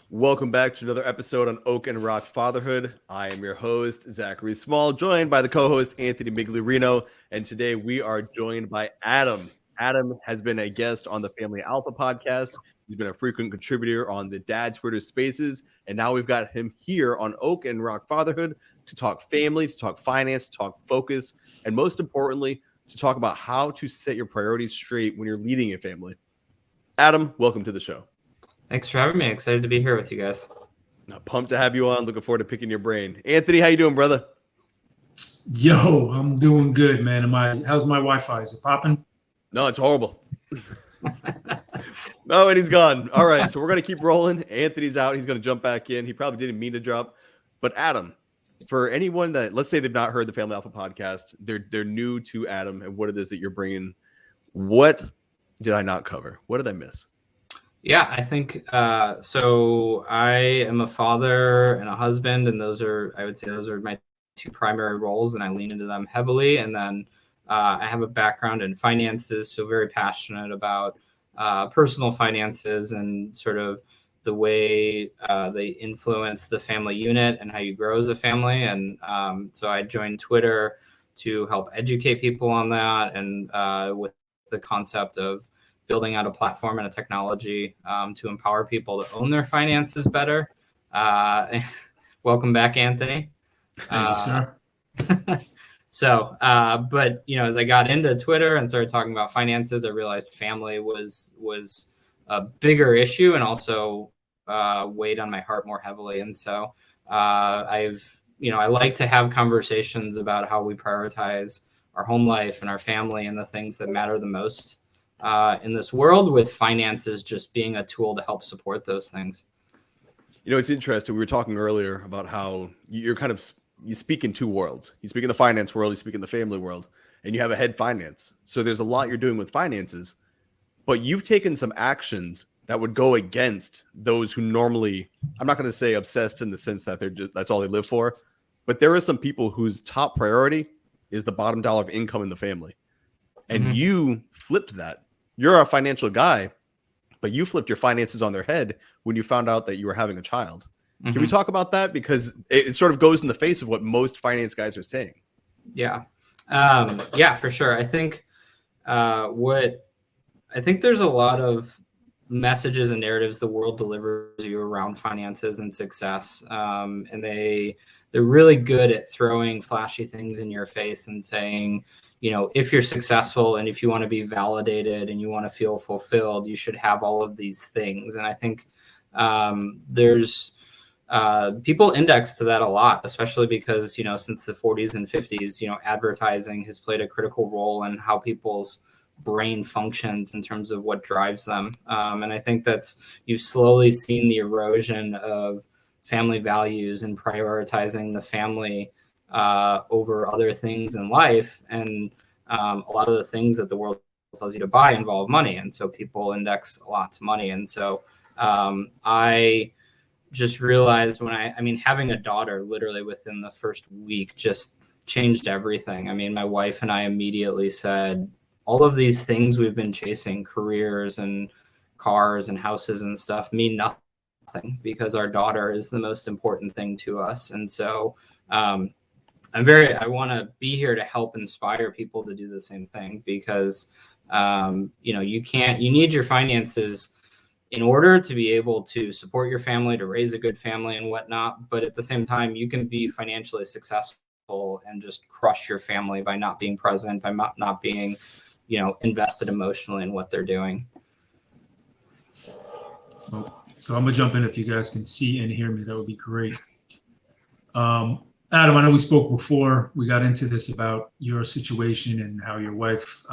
Welcome back to another episode on Oak and Rock Fatherhood. I am your host, Zachary Small, joined by the co-host, Anthony Miglierino. And today we are joined by Adam. Adam has been a guest on the Family Alpha podcast. He's been a frequent contributor on the Dad Twitter Spaces. And now we've got him here on Oak and Rock Fatherhood to talk family, to talk finance, to talk focus, and most importantly, to talk about how to set your priorities straight when you're leading a family. Adam, welcome to the show. Thanks for having me. Excited to be here with you guys. Pumped to have you on. Looking forward to picking your brain. Anthony, how you doing, brother? Yo, I'm doing good, man. How's my Wi-Fi? Is it popping? No, it's horrible. No, and he's gone. All right, so we're going to keep rolling. Anthony's out. He's going to jump back in. He probably didn't mean to drop. But Adam, for anyone that, let's say they've not heard the Family Alpha podcast, they're new to Adam and what it is that you're bringing. What did I not cover? What did I miss? Yeah, I think so. I am a father and a husband, and I would say those are my two primary roles, and I lean into them heavily. And then I have a background in finances, so very passionate about personal finances and sort of the way they influence the family unit and how you grow as a family. And so I joined Twitter to help educate people on that, and with the concept of building out a platform and a technology to empower people to own their finances better. Welcome back, Anthony. Thank you, sir. But as I got into Twitter and started talking about finances, I realized family was a bigger issue and also weighed on my heart more heavily. And so I like to have conversations about how we prioritize our home life and our family and the things that matter the most in this world, with finances just being a tool to help support those things. It's interesting. We were talking earlier about how you speak in two worlds. You speak in the finance world, you speak in the family world, and you have a head finance. So there's a lot you're doing with finances, but you've taken some actions that would go against those who normally, I'm not going to say obsessed in the sense that that's all they live for, but there are some people whose top priority is the bottom dollar of income in the family. And you flipped that. You're a financial guy, but you flipped your finances on their head when you found out that you were having a child. Can we talk about that? Because it sort of goes in the face of what most finance guys are saying. Yeah. For sure. I think there's a lot of messages and narratives the world delivers you around finances and success. And they're really good at throwing flashy things in your face and saying, if you're successful and if you want to be validated and you want to feel fulfilled, you should have all of these things. And I think there's people index to that a lot, especially because, since the 40s and 50s, advertising has played a critical role in how people's brain functions in terms of what drives them. And I think you've slowly seen the erosion of family values and prioritizing the family over other things in life. And a lot of the things that the world tells you to buy involve money. And so people index a lot to money. And so I just realized having a daughter literally within the first week just changed everything. My wife and I immediately said, all of these things we've been chasing, careers and cars and houses and stuff, mean nothing because our daughter is the most important thing to us. And so I want to be here to help inspire people to do the same thing, because you need your finances in order to be able to support your family, to raise a good family and whatnot. But at the same time, you can be financially successful and just crush your family by not being present, by not being, invested emotionally in what they're doing. So I'm gonna jump in. If you guys can see and hear me, that would be great. Adam, I know we spoke before we got into this about your situation and how your wife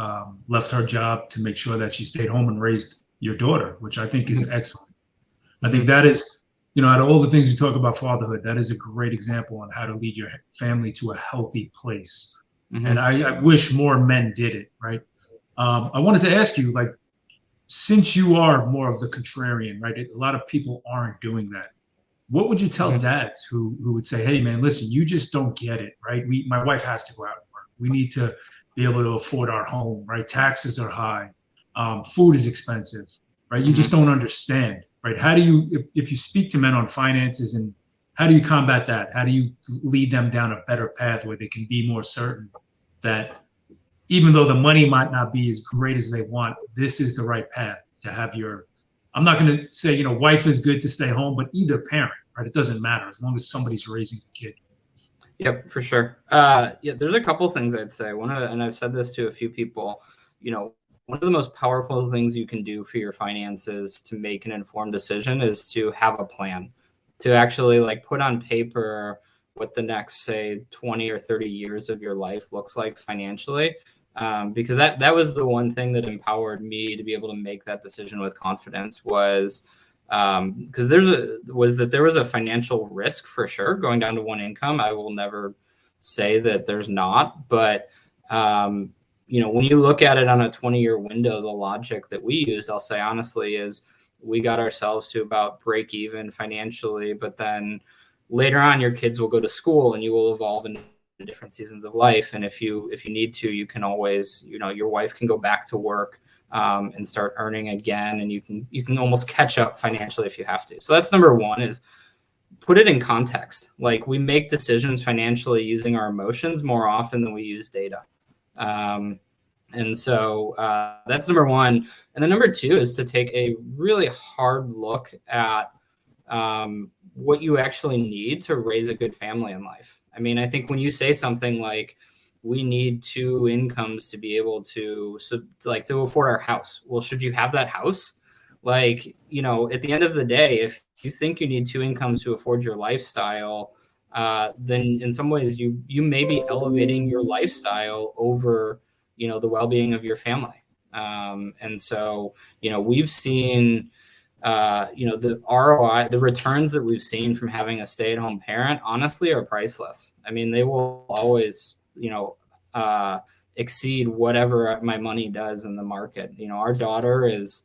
left her job to make sure that she stayed home and raised your daughter, which I think is excellent. I think that is, out of all the things we talk about fatherhood, that is a great example on how to lead your family to a healthy place. And I wish more men did it, right? I wanted to ask you, since you are more of the contrarian, right? A lot of people aren't doing that. What would you tell dads who would say, hey, man, listen, you just don't get it, right? My wife has to go out and work. We need to be able to afford our home, right? Taxes are high. Food is expensive, right? You just don't understand. right? How do you, if you speak to men on finances, and how do you combat that? How do you lead them down a better path where they can be more certain that even though the money might not be as great as they want, this is the right path to have your, I'm not going to say, wife is good to stay home, but either parent, right? It doesn't matter as long as somebody's raising the kid. Yep, for sure. There's a couple things I'd say. And I've said this to a few people, one of the most powerful things you can do for your finances to make an informed decision is to have a plan, to actually like put on paper what the next, say, 20 or 30 years of your life looks like financially. Because that was the one thing that empowered me to be able to make that decision with confidence was because there was a financial risk for sure going down to one income. I will never say that there's not, but when you look at it on a 20-year window, the logic that we used, I'll say honestly, is we got ourselves to about break even financially, but then later on your kids will go to school and you will evolve into different seasons of life. And if you need to, you can always, your wife can go back to work and start earning again. And you can almost catch up financially if you have to. So that's number one, is put it in context. Like, we make decisions financially using our emotions more often than we use data. And so that's number one. And then number two is to take a really hard look at what you actually need to raise a good family in life. I mean, I think when you say something like, we need two incomes to be able to afford our house. Well, should you have that house? Like, at the end of the day, if you think you need two incomes to afford your lifestyle, then in some ways you may be elevating your lifestyle over, the well-being of your family. And so, we've seen, the ROI, the returns that we've seen from having a stay-at-home parent, honestly, are priceless. I mean, they will always, exceed whatever my money does in the market. Our daughter is,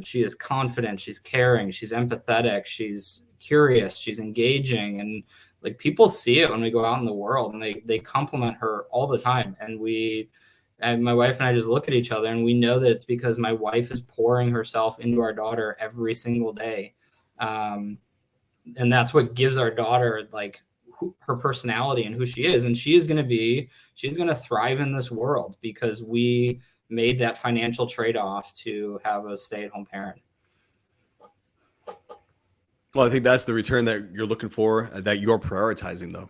she is confident, she's caring, she's empathetic, she's curious, she's engaging. And like, people see it when we go out in the world, and they compliment her all the time. And my wife and I just look at each other, and we know that it's because my wife is pouring herself into our daughter every single day. And that's what gives our daughter like her personality and who she is. And she's going to thrive in this world because we made that financial trade-off to have a stay-at-home parent. Well, I think that's the return that you're looking for, that you're prioritizing, though.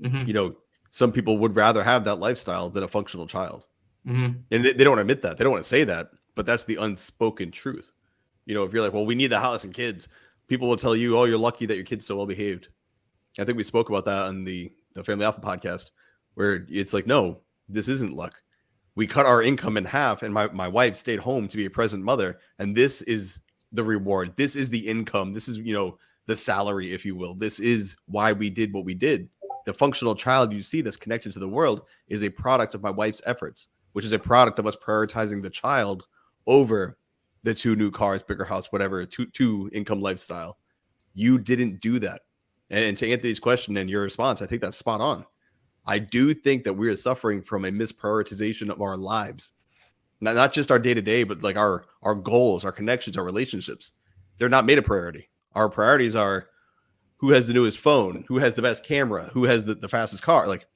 Mm-hmm. Some people would rather have that lifestyle than a functional child. Mm-hmm. And they don't admit that. They don't want to say that, but that's the unspoken truth. If you're like, well, we need the house and kids, people will tell you, oh, you're lucky that your kid's so well behaved. I think we spoke about that on the Family Alpha podcast, where it's like, no, this isn't luck. We cut our income in half, and my wife stayed home to be a present mother. And this is the reward. This is the income. This is, the salary, if you will. This is why we did what we did. The functional child you see that's connected to the world is a product of my wife's efforts, which is a product of us prioritizing the child over the 2 new cars, bigger house, whatever, two income lifestyle. You didn't do that. And to Anthony's question and your response, I think that's spot on. I do think that we are suffering from a misprioritization of our lives. Not just our day-to-day, but like our goals, our connections, our relationships. They're not made a priority. Our priorities are who has the newest phone, who has the best camera, who has the fastest car. Like,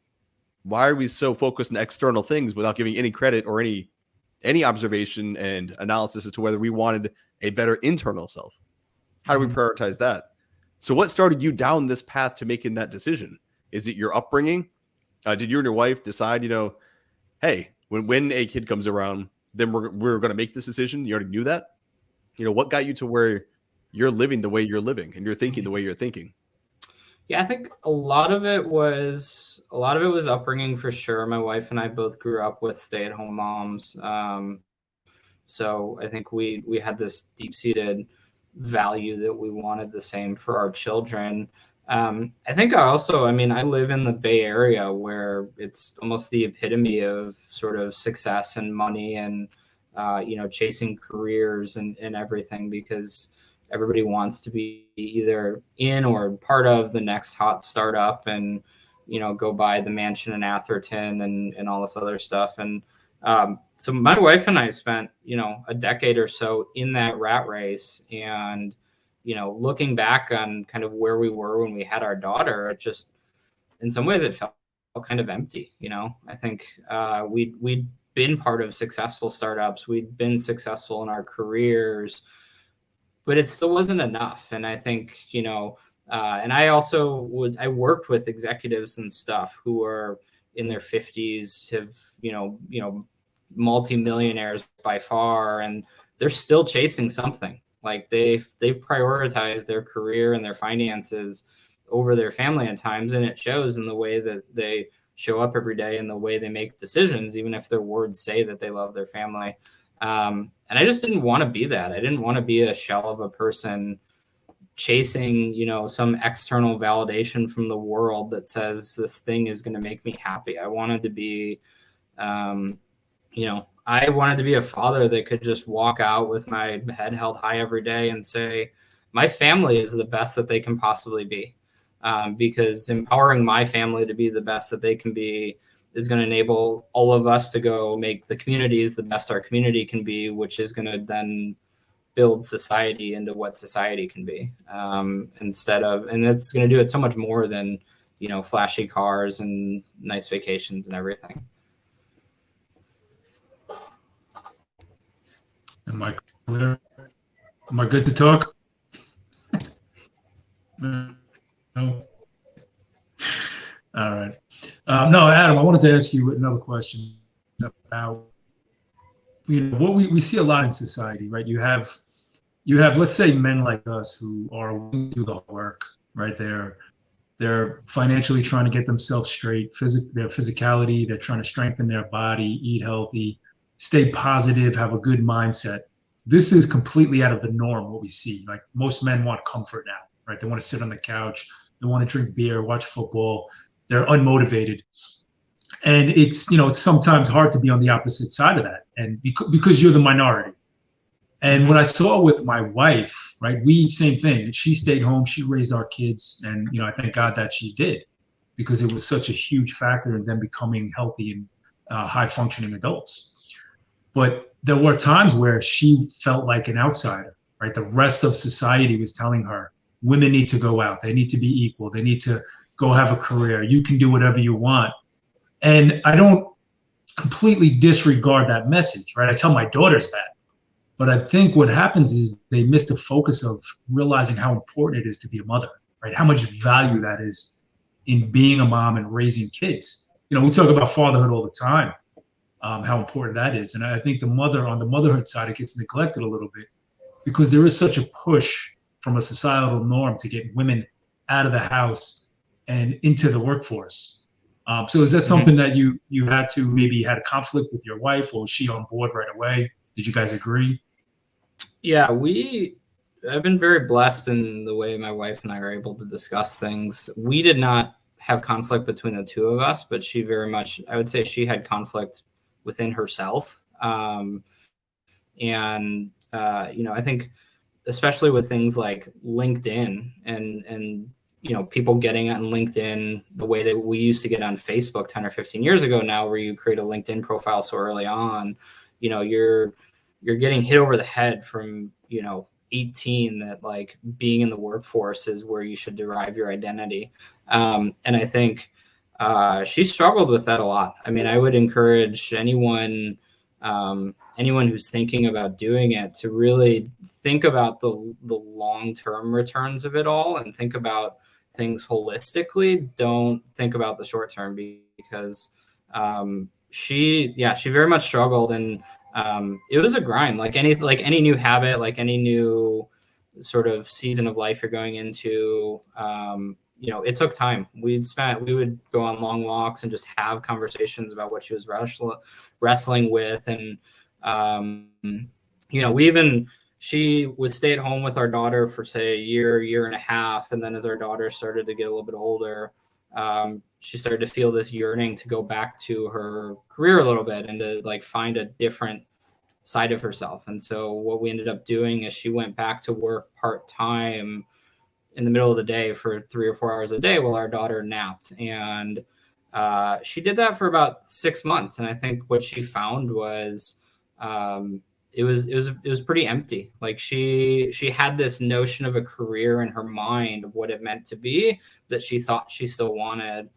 why are we so focused on external things without giving any credit or any observation and analysis as to whether we wanted a better internal self? How do we prioritize that? So what started you down this path to making that decision? Is it your upbringing? Did you and your wife decide, hey, when a kid comes around, then we're going to make this decision? You already knew that? What got you to where you're living the way you're living and you're thinking the way you're thinking? Yeah, I think a lot of it was upbringing for sure. My wife and I both grew up with stay-at-home moms. So I think we had this deep-seated value that we wanted the same for our children. I think I live in the Bay Area, where it's almost the epitome of sort of success and money and, chasing careers and everything, because everybody wants to be either in or part of the next hot startup and, go buy the mansion in Atherton and all this other stuff. And So my wife and I spent, a decade or so in that rat race, and, looking back on kind of where we were when we had our daughter, it just, in some ways it felt kind of empty. I think we'd been part of successful startups. We'd been successful in our careers, but it still wasn't enough. And I think, and I also I worked with executives and stuff who are in their 50s, have, multimillionaires by far, and they're still chasing something. Like they've prioritized their career and their finances over their family at times, and it shows in the way that they show up every day and the way they make decisions, even if their words say that they love their family. And I just didn't want to be that. I didn't want to be a shell of a person chasing, some external validation from the world that says this thing is going to make me happy. I wanted to be, I wanted to be a father that could just walk out with my head held high every day and say, my family is the best that they can possibly be. Because empowering my family to be the best that they can be is going to enable all of us to go make the communities the best our community can be, which is going to then build society into what society can be. And it's going to do it so much more than, flashy cars and nice vacations and everything. Am I clear? Am I good to talk? No. All right. No, Adam, I wanted to ask you another question about, what we see a lot in society, right? You have, let's say, men like us who are willing to do the work, right? They're financially trying to get themselves straight, their physicality, they're trying to strengthen their body, eat healthy, stay positive, have a good mindset. This is completely out of the norm, what we see. Like most men want comfort now, right? They want to sit on the couch, they want to drink beer, watch football. They're unmotivated. And it's sometimes hard to be on the opposite side of that. And because you're the minority. And what I saw with my wife, right, same thing. She stayed home, she raised our kids. And, I thank God that she did, because it was such a huge factor in them becoming healthy and high functioning adults. But there were times where she felt like an outsider, right? The rest of society was telling her, women need to go out. They need to be equal. They need to go have a career. You can do whatever you want. And I don't completely disregard that message, right? I tell my daughters that. But I think what happens is they miss the focus of realizing how important it is to be a mother, right? How much value that is in being a mom and raising kids. We talk about fatherhood all the time, how important that is. And I think on the motherhood side, it gets neglected a little bit because there is such a push from a societal norm to get women out of the house and into the workforce. So is that something that you had to maybe had a conflict with your wife, or was she on board right away? Did you guys agree? Yeah, I've been very blessed in the way my wife and I are able to discuss things. We did not have conflict between the two of us, but she very much, I would say she had conflict within herself. I think especially with things like LinkedIn and people getting on LinkedIn the way that we used to get on Facebook 10 or 15 years ago now, where you create a LinkedIn profile so early on, you're getting hit over the head from, 18 that like being in the workforce is where you should derive your identity. And I think she struggled with that a lot. I mean, I would encourage anyone who's thinking about doing it to really think about the long-term returns of it all and think about things holistically. Don't think about the short term, because she very much struggled, and it was a grind, like any new habit, like any new sort of season of life you're going into. It took time. We would go on long walks and just have conversations about what she was wrestling with. And, she would stay at home with our daughter for say a year and a half. And then as our daughter started to get a little bit older, she started to feel this yearning to go back to her career a little bit and to like find a different side of herself. And so what we ended up doing is she went back to work part-time in the middle of the day for 3 or 4 hours a day while our daughter napped. And she did that for about 6 months. And I think what she found was, it was pretty empty. Like she had this notion of a career in her mind of what it meant to be that she thought she still wanted.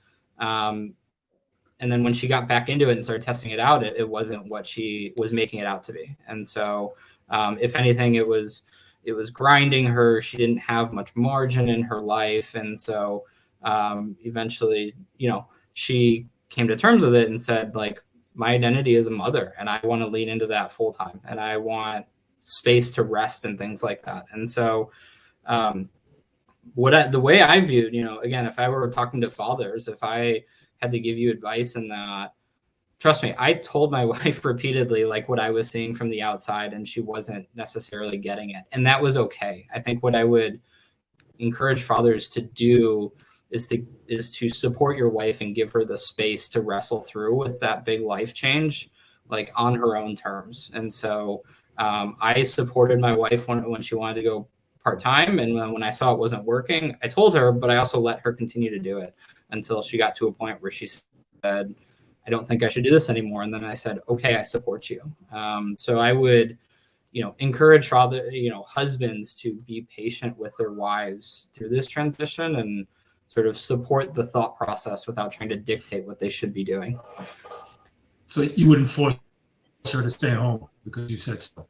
And then when she got back into it and started testing it out, it wasn't what she was making it out to be. And so, if anything, it was grinding her. She didn't have much margin in her life. And so, eventually, she came to terms with it and said, like, my identity is a mother and I want to lean into that full time and I want space to rest and things like that. And so, the way I viewed, again, if I were talking to fathers, if I had to give you advice in that, trust me, I told my wife repeatedly, like, what I was seeing from the outside, and she wasn't necessarily getting it. And that was okay. I think what I would encourage fathers to do is to support your wife and give her the space to wrestle through with that big life change, like on her own terms. And so, I supported my wife when she wanted to go part-time. And when I saw it wasn't working, I told her, but I also let her continue to do it until she got to a point where she said, I don't think I should do this anymore. And then I said, okay, I support you. So I would, encourage husbands to be patient with their wives through this transition and sort of support the thought process without trying to dictate what they should be doing. So you wouldn't force her to stay home because you said so?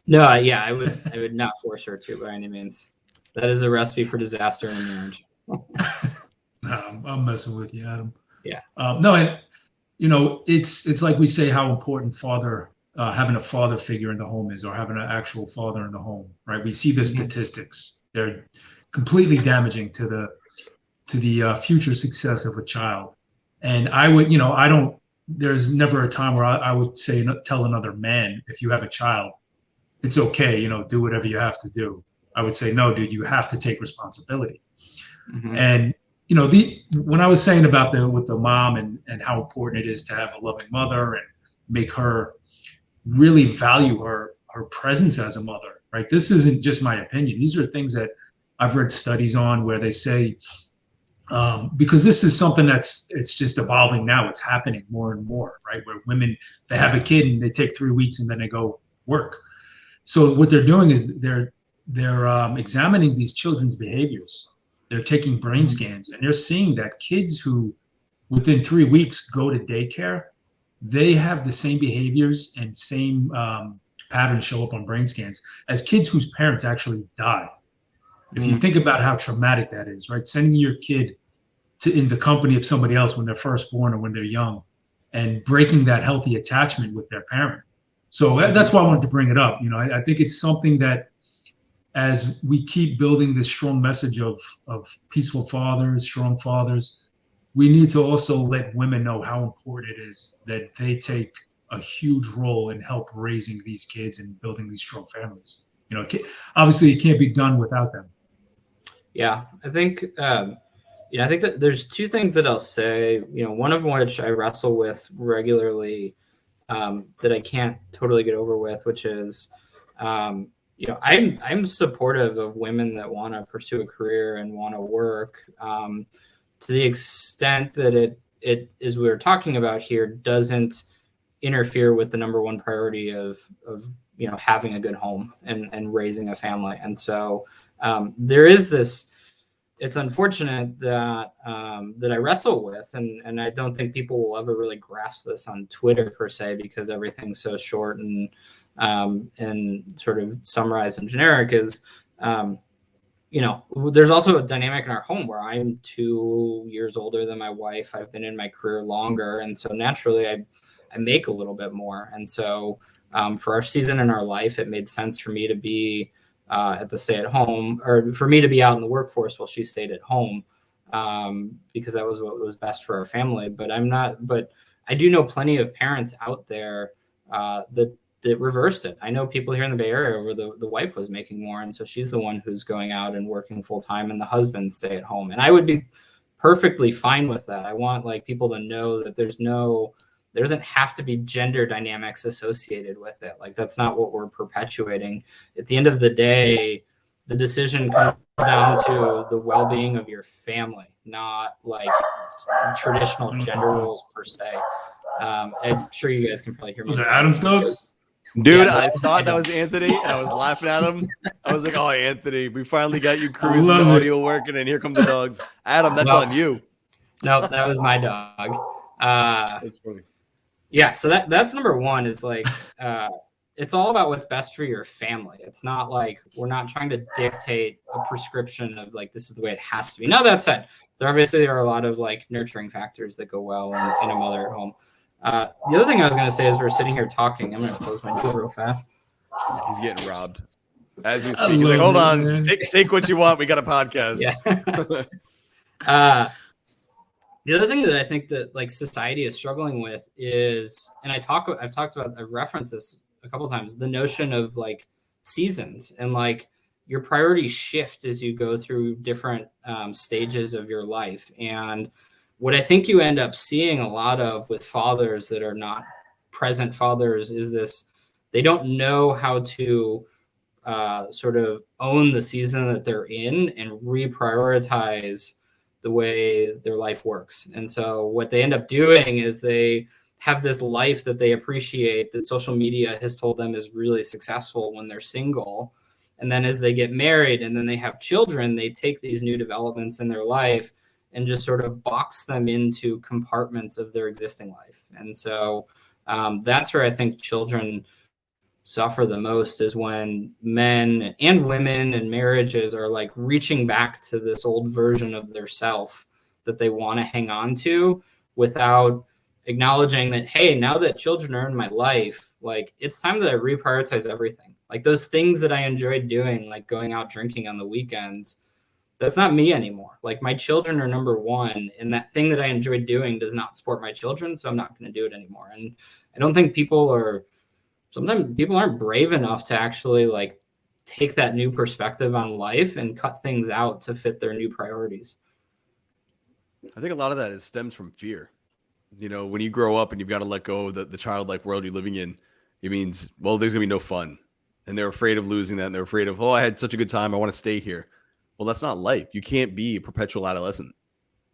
No, yeah, I would not force her to by any means. That is a recipe for disaster in a marriage. No, I'm messing with you, Adam. Yeah. No, and it's like we say how important having a father figure in the home is, or having an actual father in the home, right? We see the statistics; they're completely damaging to the future success of a child. And I would, there's never a time where I would say, tell another man, if you have a child, it's okay, do whatever you have to do. I would say, no, dude, you have to take responsibility. Mm-hmm. And when I was saying about with the mom and how important it is to have a loving mother and make her really value her presence as a mother, right? This isn't just my opinion. These are things that I've read studies on where they say, because this is something it's just evolving now. It's happening more and more, right? Where women, they have a kid and they take 3 weeks and then they go work. So what they're doing is they're examining these children's behaviors. They're taking brain scans, and they're seeing that kids who within 3 weeks go to daycare, they have the same behaviors and same patterns show up on brain scans as kids whose parents actually die. If you think about how traumatic that is, right? Sending your kid in the company of somebody else when they're first born or when they're young, and breaking that healthy attachment with their parent. So that's why I wanted to bring it up. I think it's something that, as we keep building this strong message of peaceful fathers, strong fathers, we need to also let women know how important it is that they take a huge role in help raising these kids and building these strong families. Obviously it can't be done without them. Yeah, I think, I think that there's 2 things that I'll say, one of which I wrestle with regularly, that I can't totally get over with, which is, I'm supportive of women that want to pursue a career and want to work, to the extent that it, as we were talking about here, doesn't interfere with the number one priority of having a good home and raising a family. And so, there is this. It's unfortunate that I wrestle with, and I don't think people will ever really grasp this on Twitter per se, because everything's so short and sort of summarized and generic. Is there's also a dynamic in our home where I'm 2 years older than my wife. I've been in my career longer, and so naturally I make a little bit more. And so for our season in our life, it made sense for me to be at the stay at home, or for me to be out in the workforce while she stayed at home, because that was what was best for our family. But I do know plenty of parents out there that reversed it. I know people here in the Bay Area where the wife was making more, and so she's the one who's going out and working full time, and the husband stay at home. And I would be perfectly fine with that. I want people to know that there doesn't have to be gender dynamics associated with it. That's not what we're perpetuating. At the end of the day, the decision comes down to the well-being of your family, not like traditional gender roles per se. I'm sure you guys can probably hear me. Was it Adam's dogs? Dude, Yeah, I thought that was Anthony, and I was laughing at him. I was like, "Oh, Anthony, we finally got you cruising, the audio working, and here come the dogs." Adam, that's on you. No, that was my dog. That's funny. Yeah, so that's number one is like, it's all about what's best for your family. It's not like we're not trying to dictate a prescription of like, this is the way it has to be. Now, that said, there obviously are a lot of like nurturing factors that go well in a mother at home. The other thing I was going to say is we're sitting here talking. I'm going to close my door real fast. He's getting robbed. As we speak, he's like, hold on, take what you want. We got a podcast. Yeah. The other thing that I think that like society is struggling with is, and I've referenced this a couple of times, the notion of like seasons and like your priorities shift as you go through different stages of your life. And what I think you end up seeing a lot of with fathers that are not present fathers is this, they don't know how to sort of own the season that they're in and reprioritize the way their life works. And so what they end up doing is they have this life that they appreciate that social media has told them is really successful when they're single. And then as they get married and then they have children, they take these new developments in their life and just sort of box them into compartments of their existing life. And so that's where I think children suffer the most, is when men and women and marriages are like reaching back to this old version of their self that they want to hang on to without acknowledging that, hey, now that children are in my life, like it's time that I reprioritize everything. Like those things that I enjoyed doing, like going out drinking on the weekends, that's not me anymore. Like my children are number one, and that thing that I enjoyed doing does not support my children, so I'm not going to do it anymore. And I don't think sometimes people aren't brave enough to actually like take that new perspective on life and cut things out to fit their new priorities. I think a lot of that stems from fear. You know, when you grow up and you've got to let go of the childlike world you're living in, it means, well, there's going to be no fun. And they're afraid of losing that. And they're afraid of, oh, I had such a good time, I want to stay here. Well, that's not life. You can't be a perpetual adolescent.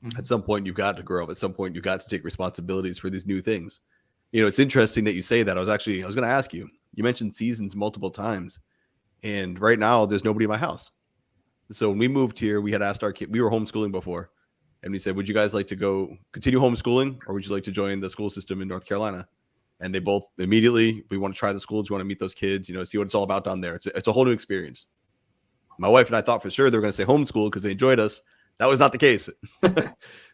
Mm-hmm. At some point, you've got to grow up. At some point, you've got to take responsibilities for these new things. You know, it's interesting that you say that. I was going to ask you, you mentioned seasons multiple times. And right now, there's nobody in my house. So when we moved here, we had asked our kid, we were homeschooling before. And we said, would you guys like to go continue homeschooling, or would you like to join the school system in North Carolina? And they both immediately, we want to try the schools. We want to meet those kids, you know, see what it's all about down there. It's a whole new experience. My wife and I thought for sure they were going to say homeschool because they enjoyed us. That was not the case.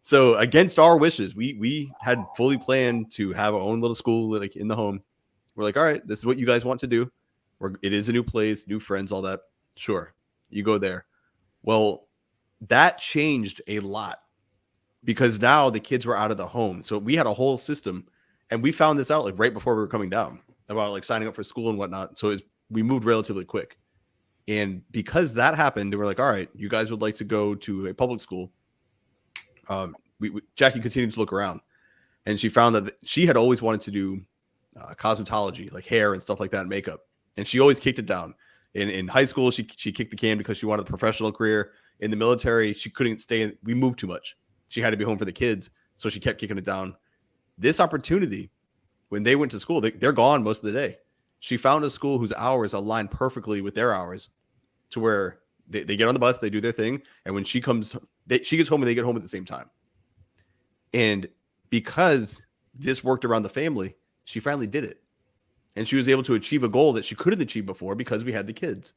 So against our wishes, we had fully planned to have our own little school like in the home. We're like, all right, this is what you guys want to do. It is a new place, new friends, all that. Sure, you go there. Well, that changed a lot because now the kids were out of the home. So we had a whole system, and we found this out like right before we were coming down about like signing up for school and whatnot. So we moved relatively quick. And because that happened, we're like, all right, you guys would like to go to a public school. Jackie continued to look around, and she found that she had always wanted to do cosmetology, like hair and stuff like that, and makeup. And she always kicked it down. In high school, she kicked the can because she wanted a professional career. In the military, she couldn't stay. We moved too much. She had to be home for the kids, so she kept kicking it down. This opportunity, when they went to school, they're gone most of the day. She found a school whose hours aligned perfectly with their hours, to where they get on the bus, they do their thing, and when she comes, she gets home and they get home at the same time. And because this worked around the family, she finally did it. And she was able to achieve a goal that she couldn't achieve before because we had the kids.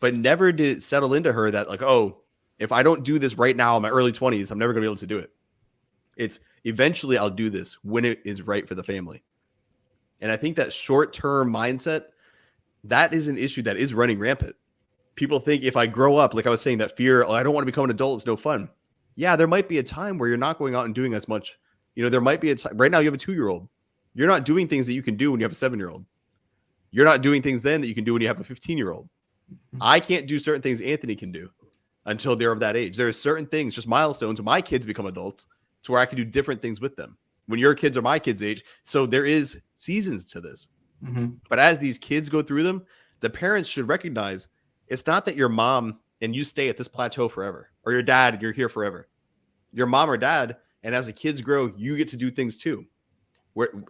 But never did it settle into her that like, oh, if I don't do this right now in my early 20s, I'm never going to be able to do it. It's eventually I'll do this when it is right for the family. And I think that short-term mindset, that is an issue that is running rampant. People think if I grow up, like I was saying, that fear, I don't want to become an adult, it's no fun. Yeah, there might be a time where you're not going out and doing as much. You know, there might be a time. Right now, you have a 2-year-old. You're not doing things that you can do when you have a 7-year-old. You're not doing things then that you can do when you have a 15-year-old. I can't do certain things Anthony can do until they're of that age. There are certain things, just milestones, when my kids become adults, to where I can do different things with them. When your kids are my kids' age. So there is seasons to this. Mm-hmm. But as these kids go through them, the parents should recognize it's not that your mom and you stay at this plateau forever, or your dad and you're here forever. your mom or dad, and as the kids grow, you get to do things too.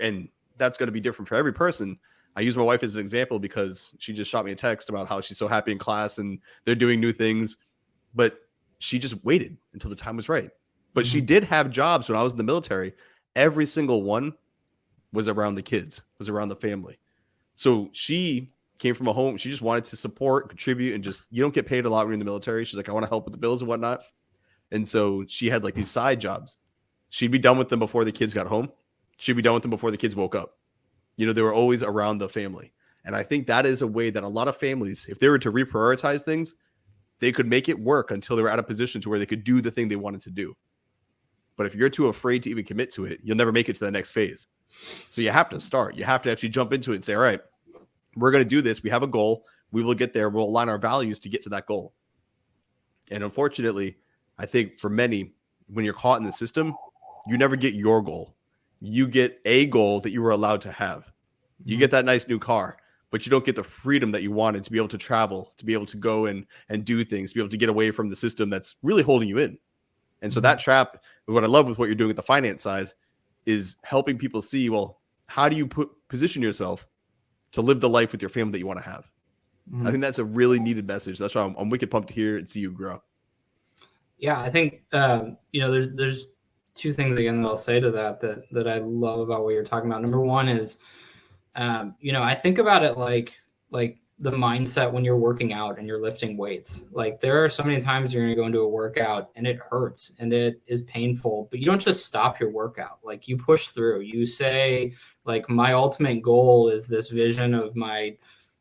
And that's going to be different for every person. I use my wife as an example because she just shot me a text about how she's so happy in class and they're doing new things, but she just waited until the time was right. But she did have jobs when I was in the military. Every single one was around the kids, was around the family. So she came from a home. She just wanted to support, contribute, and just, you don't get paid a lot when you're in the military. She's like, I want to help with the bills and whatnot. And so she had like these side jobs. She'd be done with them before the kids got home. She'd be done with them before the kids woke up. You know, they were always around the family. And I think that is a way that a lot of families, if they were to reprioritize things, they could make it work until they were at a position to where they could do the thing they wanted to do. But if you're too afraid to even commit to it, you'll never make it to the next phase. So you have to start. You have to actually jump into it and say, all right, we're going to do this. We have a goal. We will get there. We'll align our values to get to that goal. And unfortunately, I think for many, when you're caught in the system, you never get your goal. You get a goal that you were allowed to have. You get that nice new car, but you don't get the freedom that you wanted to be able to travel, to be able to go and do things, to be able to get away from the system that's really holding you in. And so that trap, what I love with what you're doing with the finance side, is helping people see, well, how do you position yourself to live the life with your family that you want to have? I think that's a really needed message. That's why I'm wicked pumped to hear and see you grow. Yeah, I think there's two things again that I'll say to that I love about what you're talking about. Number one is, I think about it like the mindset when you're working out and you're lifting weights. Like there are so many times you're going to go into a workout and it hurts and it is painful, but you don't just stop your workout. Like you push through. You say, like, my ultimate goal is this vision of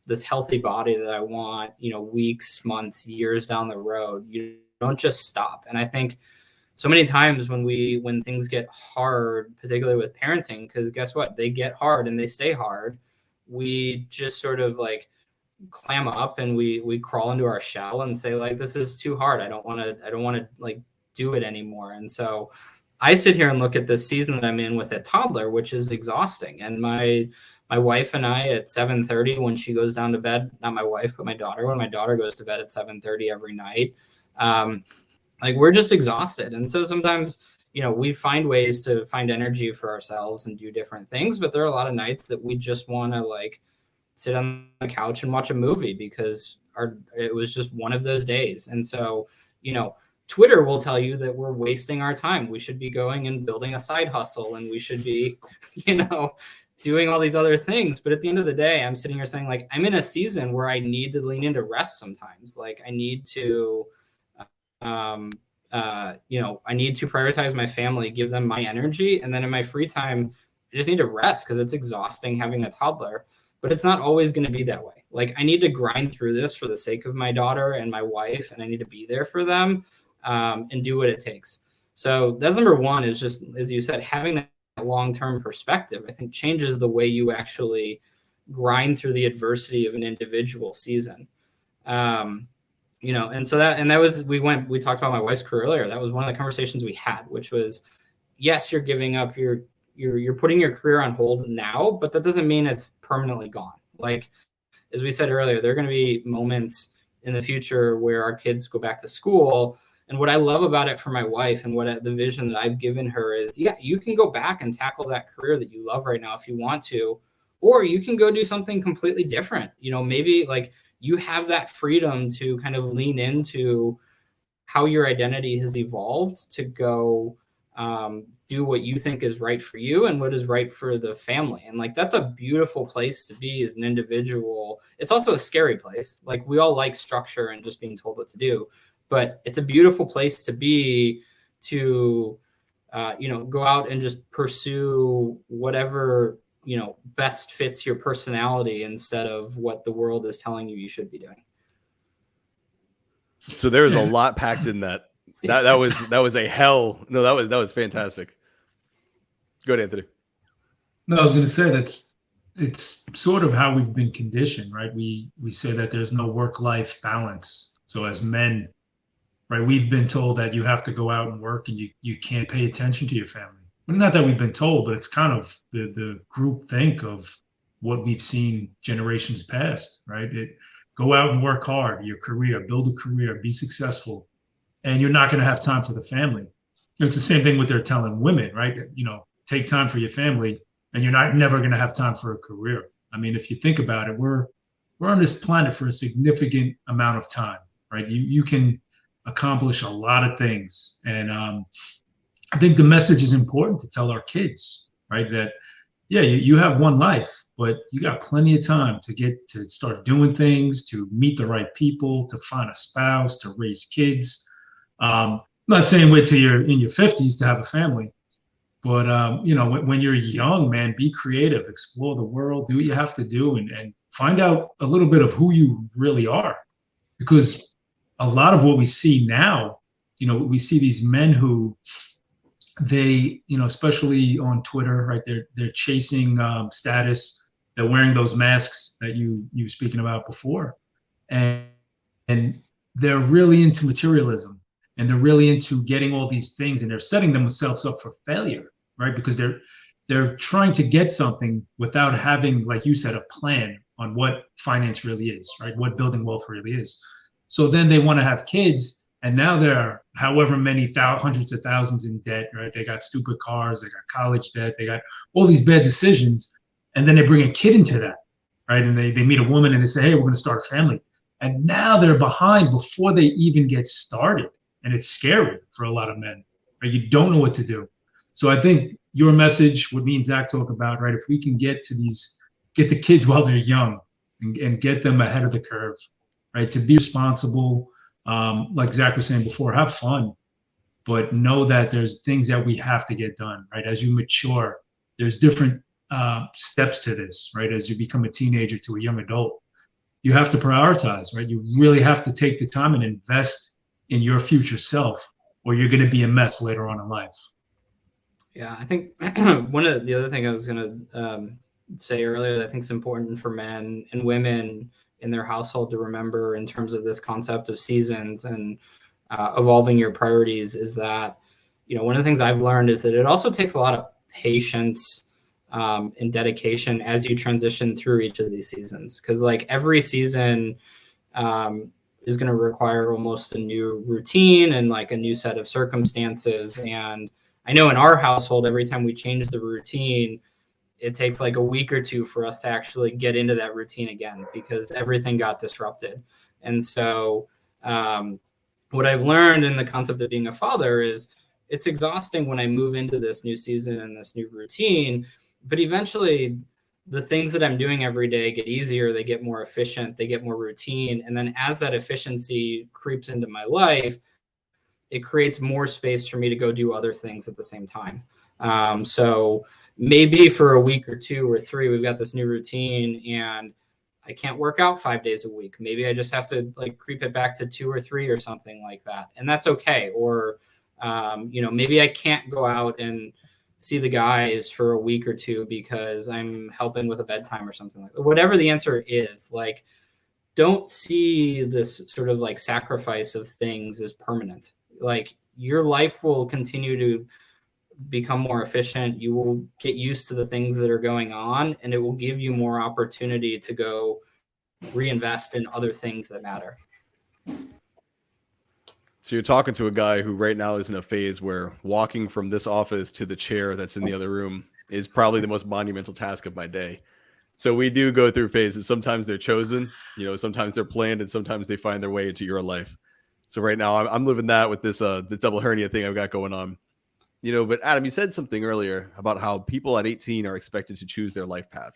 this healthy body that I want, weeks, months, years down the road. You don't just stop. And I think so many times when things get hard, particularly with parenting, because guess what? They get hard and they stay hard. We just sort of like clam up and we crawl into our shell and say, like, this is too hard. I don't want to like do it anymore. And so I sit here and look at this season that I'm in with a toddler, which is exhausting. And my wife and I at 7:30, when she goes down to bed, not my wife, but my daughter, when my daughter goes to bed at 7:30 every night, like we're just exhausted. And so sometimes, we find ways to find energy for ourselves and do different things. But there are a lot of nights that we just want to like sit on the couch and watch a movie because it was just one of those days. And so, Twitter will tell you that we're wasting our time. We should be going and building a side hustle and we should be, doing all these other things. But at the end of the day, I'm sitting here saying, like, I'm in a season where I need to lean into rest sometimes. Like I need to, I need to prioritize my family, give them my energy. And then in my free time, I just need to rest because it's exhausting having a toddler. But it's not always going to be that way. Like I need to grind through this for the sake of my daughter and my wife, and I need to be there for them and do what it takes. So that's number one, is just, as you said, having that long-term perspective, I think changes the way you actually grind through the adversity of an individual season. And so that was, we talked about my wife's career earlier. That was one of the conversations we had, which was, yes, you're giving up you're putting your career on hold now, but that doesn't mean it's permanently gone. Like, as we said earlier, there are going to be moments in the future where our kids go back to school. And what I love about it for my wife and the vision that I've given her is, yeah, you can go back and tackle that career that you love right now if you want to, or you can go do something completely different. Maybe like you have that freedom to kind of lean into how your identity has evolved to go do what you think is right for you and what is right for the family. And like, that's a beautiful place to be as an individual. It's also a scary place. Like we all like structure and just being told what to do, but it's a beautiful place to be, to, go out and just pursue whatever, best fits your personality instead of what the world is telling you should be doing. So there is a lot packed in that. That was a hell. No, that was fantastic. Go ahead, Anthony. No, I was going to say it's sort of how we've been conditioned, right? We say that there's no work-life balance. So as men, right, we've been told that you have to go out and work and you can't pay attention to your family. Well, not that we've been told, but it's kind of the group think of what we've seen generations past, right? Go out and work hard, your career, build a career, be successful, and you're not going to have time for the family. It's the same thing with they're telling women, right? Take time for your family, and you're not never going to have time for a career. I mean, if you think about it, we're on this planet for a significant amount of time, right? You can accomplish a lot of things, and I think the message is important to tell our kids, right? That yeah, you have one life, but you got plenty of time to get to start doing things, to meet the right people, to find a spouse, to raise kids. I'm not saying wait till you're in your 50s to have a family, but when you're young, man, be creative, explore the world, do what you have to do, and find out a little bit of who you really are. Because a lot of what we see now, we see these men who they, especially on Twitter, right? They're chasing status. They're wearing those masks that you were speaking about before, and they're really into materialism, and they're really into getting all these things, and they're setting themselves up for failure, right? Because they're trying to get something without having, like you said, a plan on what finance really is, right? What building wealth really is. So then they want to have kids. And now there are however many hundreds of thousands in debt, right? They got stupid cars, they got college debt, they got all these bad decisions. And then they bring a kid into that, right? And they meet a woman and they say, hey, we're going to start a family. And now they're behind before they even get started. And it's scary for a lot of men, right? You don't know what to do. So I think your message, what me and Zac talk about, right? If we can get the kids while they're young and get them ahead of the curve, right? To be responsible, like Zac was saying before, have fun, but know that there's things that we have to get done, right? As you mature, there's different steps to this, right? As you become a teenager to a young adult, you have to prioritize, right? You really have to take the time and invest in your future self, or you're going to be a mess later on in life. Yeah, I think one of the other thing I was going to say earlier that I think is important for men and women in their household to remember in terms of this concept of seasons and evolving your priorities is that, one of the things I've learned is that it also takes a lot of patience and dedication as you transition through each of these seasons. Because like every season is going to require almost a new routine and like a new set of circumstances. And I know in our household, every time we change the routine, it takes like a week or two for us to actually get into that routine again because everything got disrupted. And so what I've learned in the concept of being a father is it's exhausting when I move into this new season and this new routine, but eventually the things that I'm doing every day get easier, they get more efficient, they get more routine. And then as that efficiency creeps into my life, it creates more space for me to go do other things at the same time. So maybe for a week or 2 or 3, we've got this new routine and I can't work out 5 days a week. Maybe I just have to like creep it back to 2 or 3 or something like that. And that's okay. Or, maybe I can't go out and see the guys for a week or 2 because I'm helping with a bedtime or something like that. Whatever the answer is, like, don't see this sort of like sacrifice of things as permanent. Like your life will continue to become more efficient. You will get used to the things that are going on, and it will give you more opportunity to go reinvest in other things that matter. So you're talking to a guy who right now is in a phase where walking from this office to the chair that's in the other room is probably the most monumental task of my day. So we do go through phases. Sometimes they're chosen, sometimes they're planned, and sometimes they find their way into your life. So right now I'm living that with this double hernia thing I've got going on. But Adam, you said something earlier about how people at 18 are expected to choose their life path.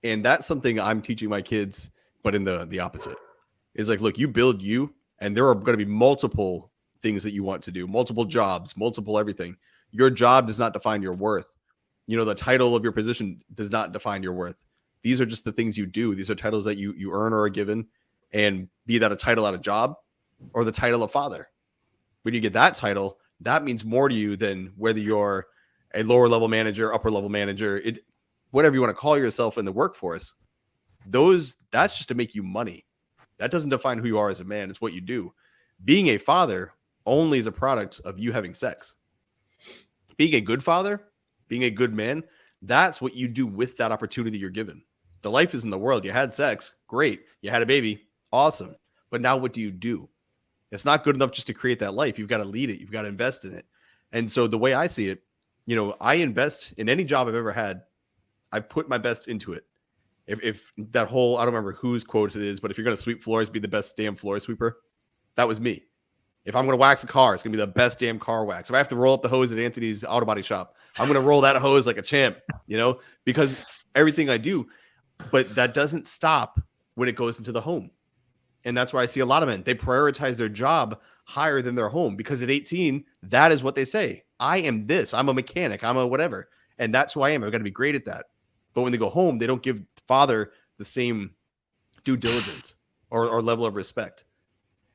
And that's something I'm teaching my kids, but in the opposite. Is like, look, you build you, and there are going to be multiple things that you want to do, multiple jobs, multiple everything. Your job does not define your worth. The title of your position does not define your worth. These are just the things you do. These are titles that you earn or are given, and be that a title at a job or the title of father. When you get that title, that means more to you than whether you're a lower level manager, upper level manager, whatever you want to call yourself in the workforce. That's just to make you money. That doesn't define who you are as a man. It's what you do. Being a father only is a product of you having sex. Being a good father, being a good man, that's what you do with that opportunity you're given. The life is in the world. You had sex, great. You had a baby, awesome. But now what do you do? It's not good enough just to create that life. You've got to lead it. You've got to invest in it. And so the way I see it, I invest in any job I've ever had. I put my best into it. If that whole, I don't remember whose quote it is, but if you're going to sweep floors, be the best damn floor sweeper. That was me. If I'm going to wax a car, it's going to be the best damn car wax. If I have to roll up the hose at Anthony's auto body shop, I'm going to roll that hose like a champ, because everything I do. But that doesn't stop when it goes into the home. And that's why I see a lot of men, they prioritize their job higher than their home, because at 18, that is what they say. I am this. I'm a mechanic. I'm a whatever. And that's who I am. I've got to be great at that. But when they go home, they don't give father the same due diligence or level of respect.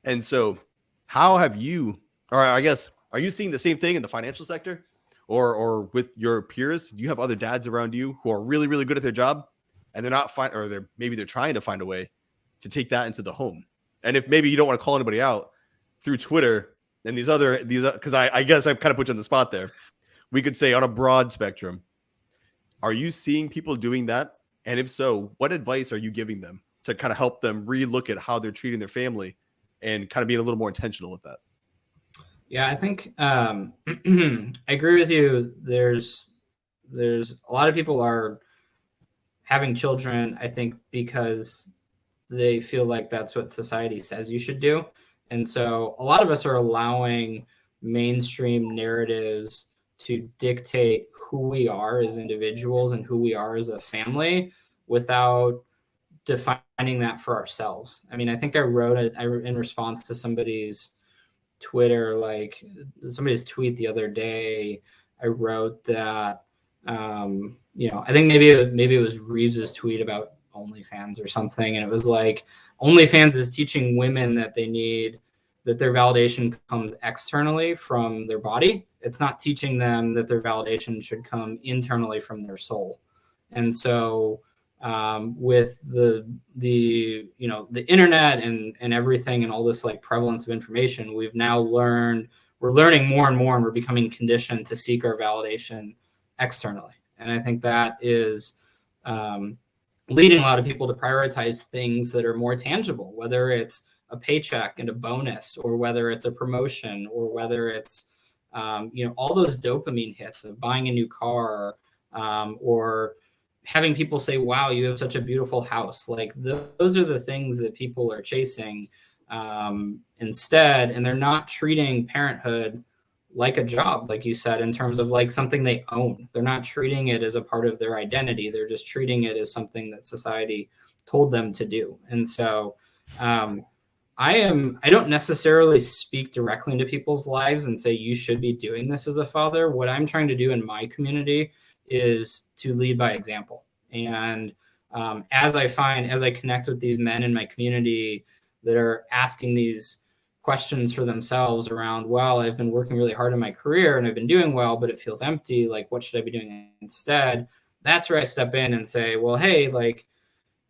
And so how have you, or I guess, are you seeing the same thing in the financial sector or with your peers? Do you have other dads around you who are really, really good at their job and they're not maybe they're trying to find a way to take that into the home? And if maybe you don't want to call anybody out through Twitter and these, because I guess I've kind of put you on the spot there. We could say on a broad spectrum, are you seeing people doing that? And if so, what advice are you giving them to kind of help them relook at how they're treating their family and kind of being a little more intentional with that? Yeah, I think I agree with you. There's a lot of people are having children, I think, because they feel like that's what society says you should do. And so a lot of us are allowing mainstream narratives to dictate who we are as individuals and who we are as a family without defining that for ourselves. I mean, I think I wrote it in response to somebody's Twitter, like somebody's tweet the other day. I wrote that, I think maybe it was Reeves's tweet about OnlyFans or something. And it was like, OnlyFans is teaching women that that their validation comes externally from their body. It's not teaching them that their validation should come internally from their soul. And so with the internet and everything and all this like prevalence of information, we're learning more and more, and we're becoming conditioned to seek our validation externally. And I think that is leading a lot of people to prioritize things that are more tangible, whether it's a paycheck and a bonus, or whether it's a promotion, or whether it's all those dopamine hits of buying a new car, or having people say, wow, you have such a beautiful house. Like those are the things that people are chasing instead. And they're not treating parenthood like a job, like you said, in terms of like something they own. They're not treating it as a part of their identity. They're just treating it as something that society told them to do. And so I don't necessarily speak directly into people's lives and say, you should be doing this as a father. What I'm trying to do in my community is to lead by example. And as I connect with these men in my community that are asking these questions for themselves around, well, I've been working really hard in my career and I've been doing well, but it feels empty. Like, what should I be doing instead? That's where I step in and say, well, hey, like,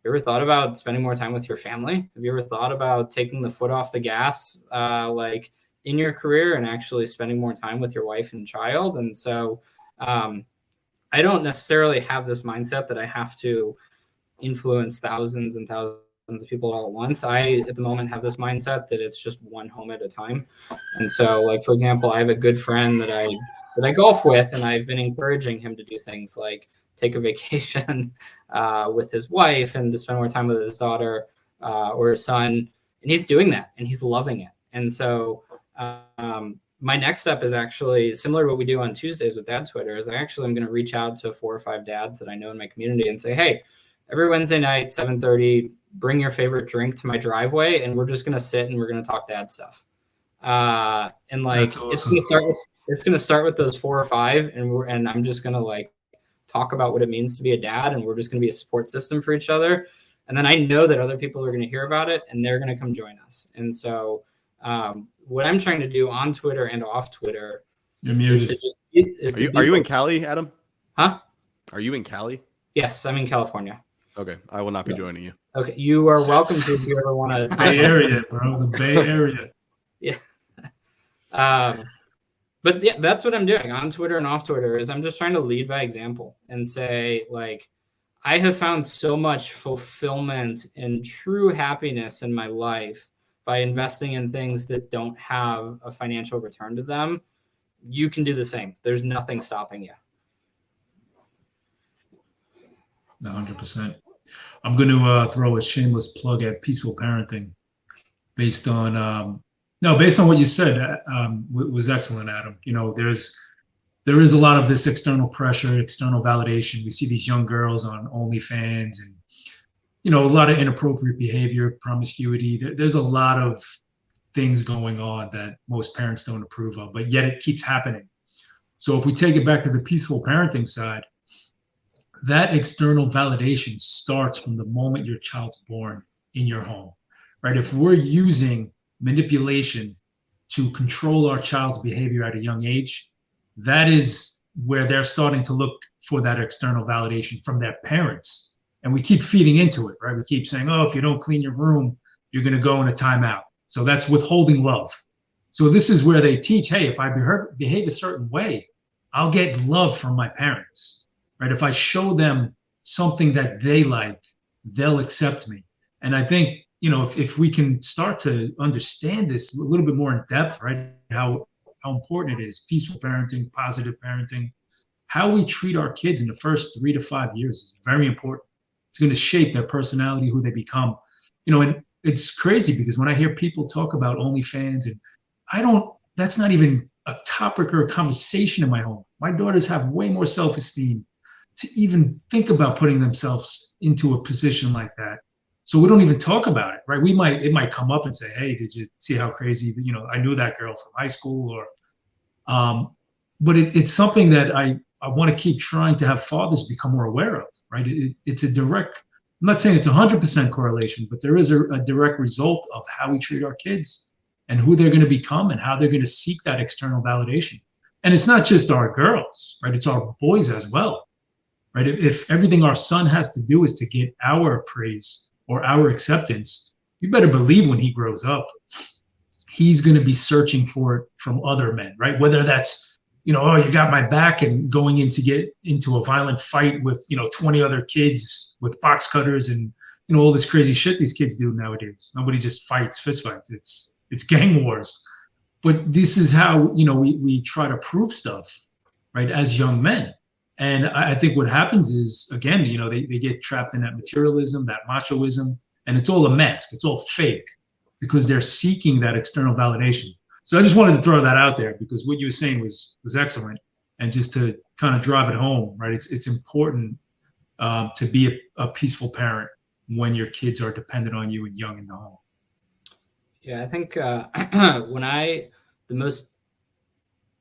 you ever thought about spending more time with your family? Have you ever thought about taking the foot off the gas, like in your career, and actually spending more time with your wife and child? And so I don't necessarily have this mindset that I have to influence thousands and thousands of people all at once. I, at the moment, have this mindset that it's just one home at a time. And so, like, for example, I have a good friend that I golf with, and I've been encouraging him to do things like take a vacation with his wife and to spend more time with his daughter or his son. And he's doing that, and he's loving it. And so my next step is actually similar to what we do on Tuesdays with Dad Twitter. Is I'm going to reach out to 4 or 5 dads that I know in my community and say, hey, every Wednesday night, 7:30, bring your favorite drink to my driveway, and we're just going to sit and we're going to talk dad stuff. And like, awesome. It's going to start with those 4 or 5, and I'm just going to like talk about what it means to be a dad, and we're just going to be a support system for each other. And then I know that other people are going to hear about it, and they're going to come join us. And so what I'm trying to do on Twitter and off Twitter is to just are you in Cali, Adam? Huh? Are you in Cali? Yes, I'm in California. Okay, I will not be joining you. Okay, you are welcome to if you ever want to. Bay Area, bro, the Bay Area. Yeah. But yeah, that's what I'm doing on Twitter and off Twitter. Is I'm just trying to lead by example and say, like, I have found so much fulfillment and true happiness in my life by investing in things that don't have a financial return to them, you can do the same. There's nothing stopping you. 100%. I'm going to throw a shameless plug at peaceful parenting based on what you said. Was excellent, Adam. There is a lot of this external pressure, external validation. We see these young girls on OnlyFans and, a lot of inappropriate behavior, promiscuity. There's a lot of things going on that most parents don't approve of, but yet it keeps happening. So if we take it back to the peaceful parenting side, that external validation starts from the moment your child's born in your home, right? If we're using manipulation to control our child's behavior at a young age, that is where they're starting to look for that external validation from their parents. And we keep feeding into it, right? We keep saying, oh, if you don't clean your room, you're going to go in a timeout. So that's withholding love. So this is where they teach, hey, if I behave a certain way, I'll get love from my parents, right? If I show them something that they like, they'll accept me. And I think, if we can start to understand this a little bit more in depth, right? How important it is, peaceful parenting, positive parenting, how we treat our kids in the first 3 to 5 years is very important. It's going to shape their personality, who they become. And it's crazy because when I hear people talk about OnlyFans, and that's not even a topic or a conversation in my home. My daughters have way more self-esteem to even think about putting themselves into a position like that. So we don't even talk about it, right? It might come up and say, hey, did you see how crazy, I knew that girl from high school, but it's something that I want to keep trying to have fathers become more aware of, right? It's a direct, I'm not saying it's 100% correlation, but there is a direct result of how we treat our kids and who they're going to become and how they're going to seek that external validation. And it's not just our girls, right? It's our boys as well, right? If everything our son has to do is to get our praise or our acceptance, you better believe when he grows up, he's going to be searching for it from other men, right? Whether that's, oh, you got my back, and going in to get into a violent fight with, 20 other kids with box cutters and, all this crazy shit these kids do nowadays. Nobody just fights, fist fights. It's gang wars. But this is how, we try to prove stuff, right, as young men. And I think what happens is, again, they get trapped in that materialism, that machoism, and it's all a mask. It's all fake because they're seeking that external validation. So I just wanted to throw that out there because what you were saying was excellent. And just to kind of drive it home, right, it's important to be a peaceful parent when your kids are dependent on you and young in the home. Yeah, I think the most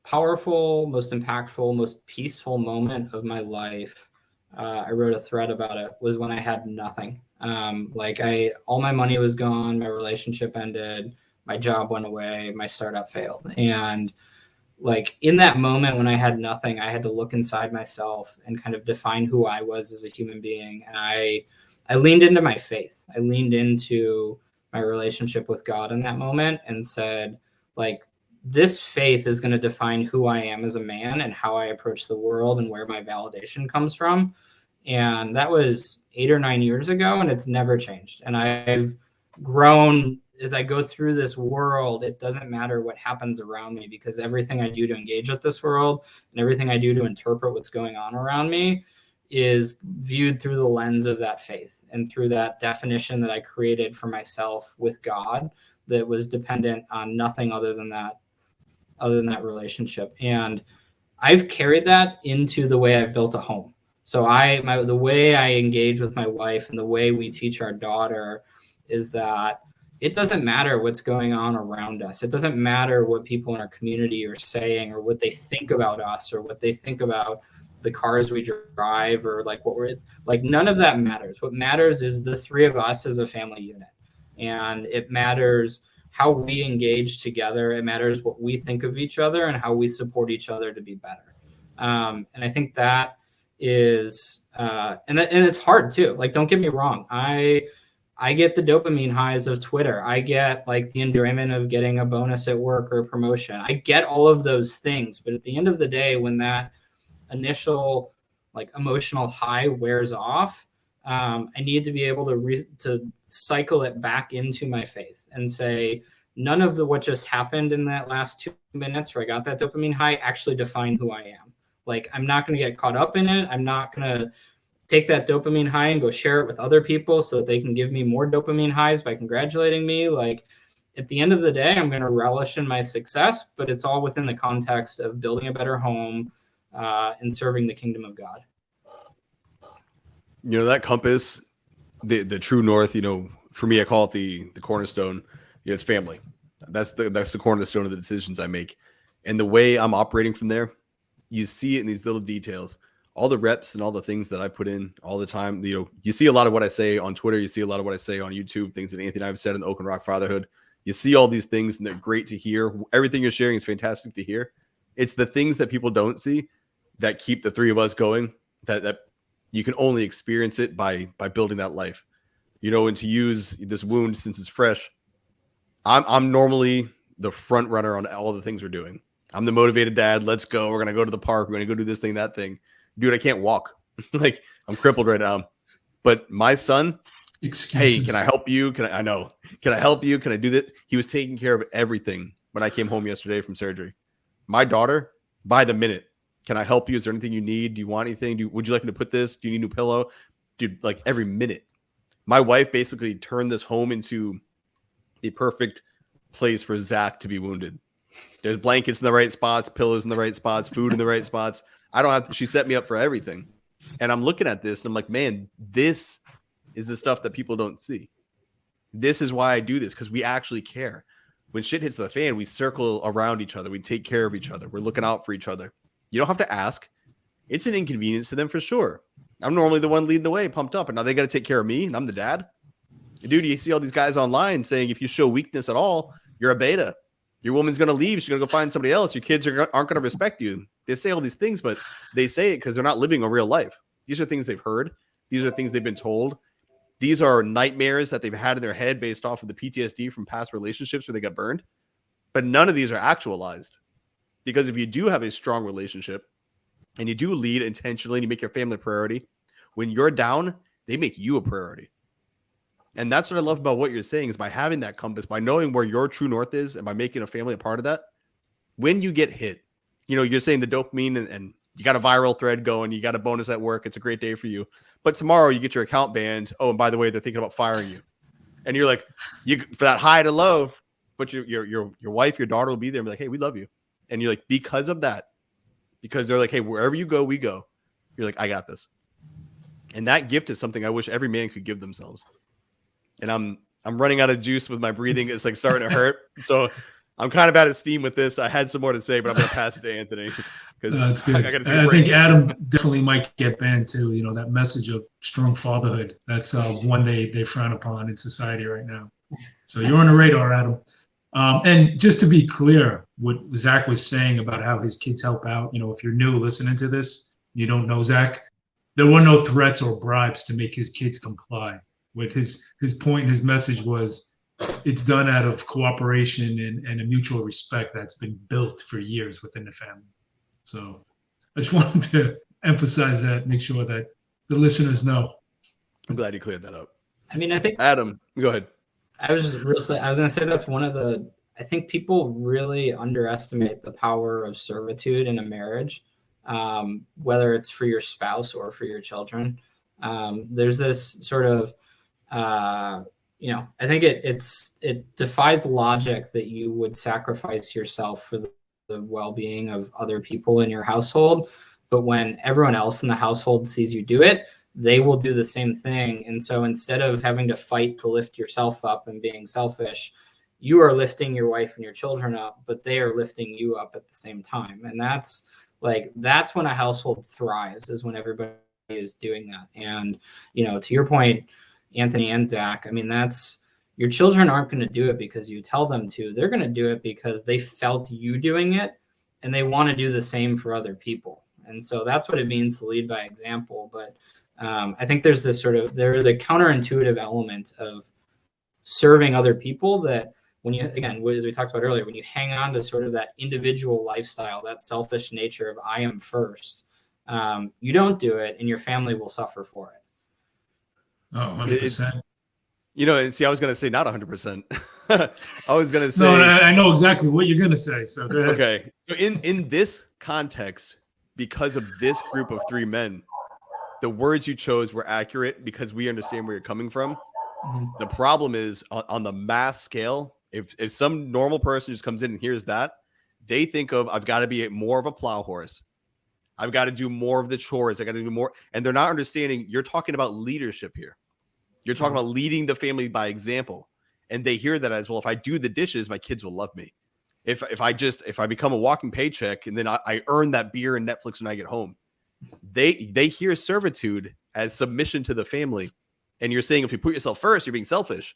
powerful, most impactful, most peaceful moment of my life, I wrote a thread about it, was when I had nothing. All my money was gone, my relationship ended, my job went away, my startup failed. And in that moment when I had nothing, I had to look inside myself and kind of define who I was as a human being. And I leaned into my faith. I leaned into my relationship with God in that moment and said, this faith is going to define who I am as a man and how I approach the world and where my validation comes from. And that was 8 or 9 years ago, and it's never changed. And I've grown as I go through this world. It doesn't matter what happens around me, because everything I do to engage with this world and everything I do to interpret what's going on around me is viewed through the lens of that faith and through that definition that I created for myself with God that was dependent on nothing other than that relationship. And I've carried that into the way I've built a home. So the way I engage with my wife and the way we teach our daughter is that it doesn't matter what's going on around us. It doesn't matter what people in our community are saying or what they think about us or what they think about the cars we drive or none of that matters. What matters is the three of us as a family unit. And it matters how we engage together. It matters what we think of each other and how we support each other to be better. And I think that is, and it's hard too. Don't get me wrong. I get the dopamine highs of Twitter. I get the enjoyment of getting a bonus at work or a promotion. I get all of those things. But at the end of the day, when that initial emotional high wears off, I need to be able to cycle it back into my faith and say, none of what just happened in that last 2 minutes where I got that dopamine high actually define who I am. Like, I'm not going to get caught up in it. I'm not going to take that dopamine high and go share it with other people so that they can give me more dopamine highs by congratulating me. Like, at the end of the day, I'm going to relish in my success, but it's all within the context of building a better home and serving the kingdom of God. You know, that compass, the true north, you know, for me, I call it the cornerstone. You know, it's family. That's the cornerstone of the decisions I make. And the way I'm operating from there, you see it in these little details, all the reps and all the things that I put in all the time. You know, you see a lot of what I say on Twitter. You see a lot of what I say on YouTube, things that Anthony and I have said in the Oak and Rock Fatherhood. You see all these things and they're great to hear. Everything you're sharing is fantastic to hear. It's the things that people don't see that keep the three of us going, that you can only experience it by building that life. You know, and to use this wound since it's fresh, I'm normally the front runner on all the things we're doing. I'm the motivated dad. Let's go. We're going to go to the park. We're going to go do this thing, that thing. Dude, I can't walk. Like, I'm crippled right now. But my son, Excuses. hey, can I help you? Can I help you? Can I do that? He was taking care of everything when I came home yesterday from surgery. My daughter, by the minute, can I help you? Is there anything you need? Do you want anything? Would you like me to put this? Do you need a new pillow? Dude, like every minute. My wife basically turned this home into the perfect place for Zac to be wounded. There's blankets in the right spots, pillows in the right spots, food in the right spots. She set me up for everything. And I'm looking at this and I'm like, man, this is the stuff that people don't see. This is why I do this, because we actually care. When shit hits the fan, we circle around each other. We take care of each other. We're looking out for each other. You don't have to ask. It's an inconvenience to them for sure. I'm normally the one leading the way, pumped up, and now they got to take care of me, and I'm the dad. Dude, you see all these guys online saying if you show weakness at all, you're a beta. Your woman's going to leave. She's going to go find somebody else. Your kids aren't going to respect you. They say all these things, but they say it because they're not living a real life. These are things they've heard. These are things they've been told. These are nightmares that they've had in their head based off of the PTSD from past relationships where they got burned. But none of these are actualized. Because if you do have a strong relationship and you do lead intentionally and you make your family a priority, when you're down, they make you a priority. And that's what I love about what you're saying is by having that compass, by knowing where your true north is and by making a family a part of that, when you get hit, you know, you're saying the dopamine and you got a viral thread going, you got a bonus at work, it's a great day for you. But tomorrow you get your account banned. Oh, and by the way, they're thinking about firing you. And you're like, for that high to low, but your wife, your daughter will be there and be like, hey, we love you. And you're like, because of that, because they're like, hey, wherever you go, we go. You're like, I got this. And that gift is something I wish every man could give themselves. And I'm running out of juice with my breathing. It's like starting to hurt. So I'm kind of out of steam with this. I had some more to say, but I'm going to pass it to Anthony because That's good. I think Adam definitely might get banned too. You know, that message of strong fatherhood. That's one they frown upon in society right now. So you're on the radar, Adam. And just to be clear, what Zac was saying about how his kids help out, you know, if you're new listening to this, you don't know Zac, there were no threats or bribes to make his kids comply. What his point and his message was, it's done out of cooperation and a mutual respect that's been built for years within the family. So I just wanted to emphasize that, make sure that the listeners know. I'm glad you cleared that up. I mean, I think Adam, go ahead. I was going to say that's one of the, I think people really underestimate the power of servitude in a marriage, whether it's for your spouse or for your children. There's this sort of, you know, I think it defies logic that you would sacrifice yourself for the well-being of other people in your household. But when everyone else in the household sees you do it, they will do the same thing. And so instead of having to fight to lift yourself up and being selfish, you are lifting your wife and your children up, but they are lifting you up at the same time. And that's when a household thrives, is when everybody is doing that. And, you know, to your point, Anthony and Zac, I mean, your children aren't going to do it because you tell them to. They're going to do it because they felt you doing it and they want to do the same for other people. And so that's what it means to lead by example. But I think there is a counterintuitive element of serving other people that when you, again, as we talked about earlier, when you hang on to sort of that individual lifestyle, that selfish nature of I am first, you don't do it and your family will suffer for it. Oh, 100%. You know, and see, I was gonna say not 100%. I was gonna say No, I know exactly what you're gonna say. So go ahead. okay. So in this context, because of this group of three men, the words you chose were accurate because we understand where you're coming from. Mhm. The problem is on the mass scale, if some normal person just comes in and hears that, they think of I've got to be more of a plow horse. I've got to do more of the chores. I got to do more. And they're not understanding you're talking about leadership here. You're talking about leading the family by example. And they hear that as well. If I do the dishes, my kids will love me. If I become a walking paycheck and then I earn that beer and Netflix when I get home, they hear servitude as submission to the family. And you're saying if you put yourself first, you're being selfish.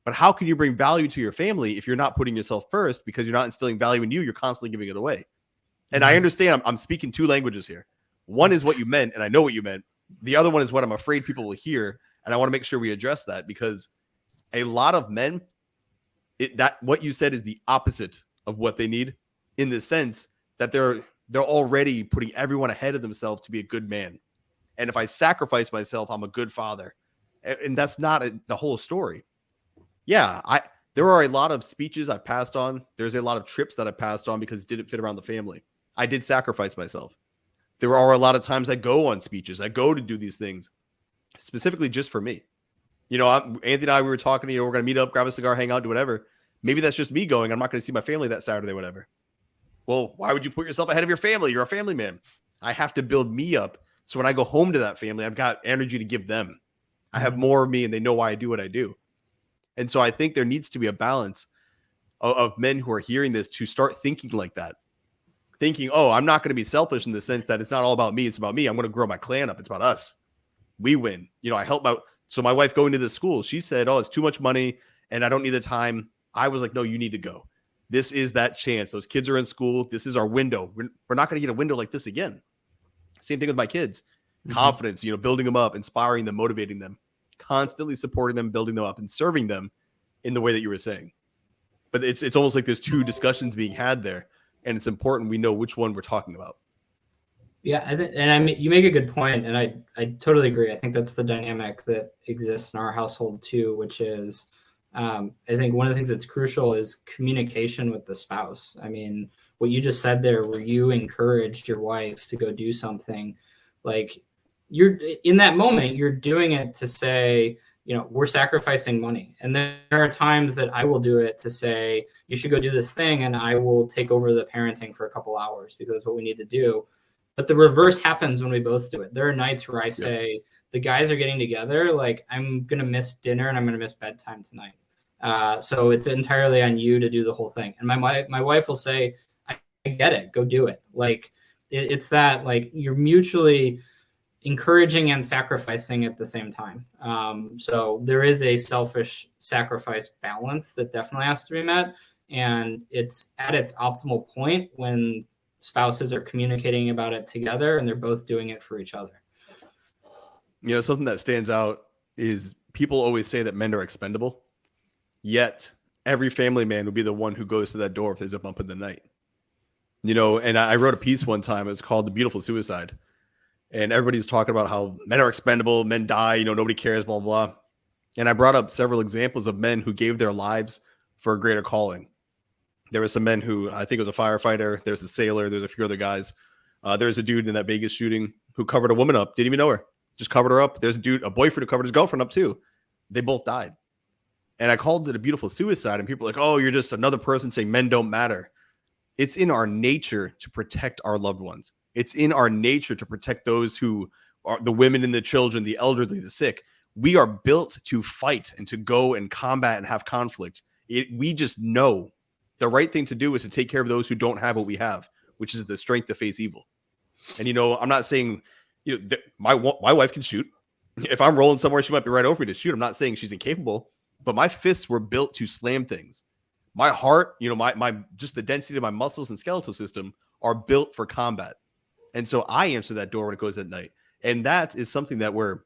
But how can you bring value to your family if you're not putting yourself first because you're not instilling value in you? You're constantly giving it away. And I understand I'm speaking two languages here. One is what you meant, and I know what you meant. The other one is what I'm afraid people will hear. And I want to make sure we address that because a lot of men, that what you said is the opposite of what they need in the sense that they're already putting everyone ahead of themselves to be a good man. And if I sacrifice myself, I'm a good father. And that's not the whole story. Yeah, there are a lot of speeches I passed on. There's a lot of trips that I passed on because it didn't fit around the family. I did sacrifice myself. There are a lot of times I go on speeches. I go to do these things specifically just for me. You know, Anthony and I, we were talking, we're going to meet up, grab a cigar, hang out, do whatever. Maybe that's just me going. I'm not going to see my family that Saturday, whatever. Well, why would you put yourself ahead of your family? You're a family man. I have to build me up. So when I go home to that family, I've got energy to give them. I have more of me and they know why I do what I do. And so I think there needs to be a balance of men who are hearing this to start thinking like that. Thinking, oh, I'm not going to be selfish in the sense that it's not all about me. It's about me. I'm going to grow my clan up. It's about us. We win. You know, I help out. So my wife going to the school, she said, oh, it's too much money and I don't need the time. I was like, no, you need to go. This is that chance. Those kids are in school. This is our window. We're not going to get a window like this again. Same thing with my kids. Confidence, you know, building them up, inspiring them, motivating them, constantly supporting them, building them up and serving them in the way that you were saying. But it's almost like there's two discussions being had there. And it's important we know which one we're talking about. Yeah, you make a good point, and I totally agree. I think that's the dynamic that exists in our household too, which is I think one of the things that's crucial is communication with the spouse. I mean, what you just said there, where you encouraged your wife to go do something, like you're in that moment, you're doing it to say, you know, we're sacrificing money. And there are times that I will do it to say, you should go do this thing, and I will take over the parenting for a couple hours because that's what we need to do. But the reverse happens when we both do it. There are nights where I say, the guys are getting together, like I'm going to miss dinner and I'm going to miss bedtime tonight. So it's entirely on you to do the whole thing. And my wife will say, I get it, go do it. Like it's that, like you're mutually encouraging and sacrificing at the same time. So there is a selfish sacrifice balance that definitely has to be met. And it's at its optimal point when spouses are communicating about it together and they're both doing it for each other. You know, something that stands out is people always say that men are expendable, yet every family man would be the one who goes to that door if there's a bump in the night. You know, and I wrote a piece one time, it was called The Beautiful Suicide. And everybody's talking about how men are expendable, men die, you know, nobody cares, blah, blah. And I brought up several examples of men who gave their lives for a greater calling. There were some men who, I think it was a firefighter, there's a sailor, there's a few other guys. There's a dude in that Vegas shooting who covered a woman up, didn't even know her, just covered her up. There's a boyfriend who covered his girlfriend up too. They both died. And I called it a beautiful suicide. And people are like, oh, you're just another person saying men don't matter. It's in our nature to protect our loved ones. It's in our nature to protect those who are the women and the children, the elderly, the sick. We are built to fight and to go and combat and have conflict. We just know the right thing to do is to take care of those who don't have what we have, which is the strength to face evil. And, you know, I'm not saying, you know, my wife can shoot. If I'm rolling somewhere, she might be right over me to shoot. I'm not saying she's incapable, but my fists were built to slam things. My heart, you know, my just the density of my muscles and skeletal system are built for combat. And so I answer that door when it goes at night. And that is something that when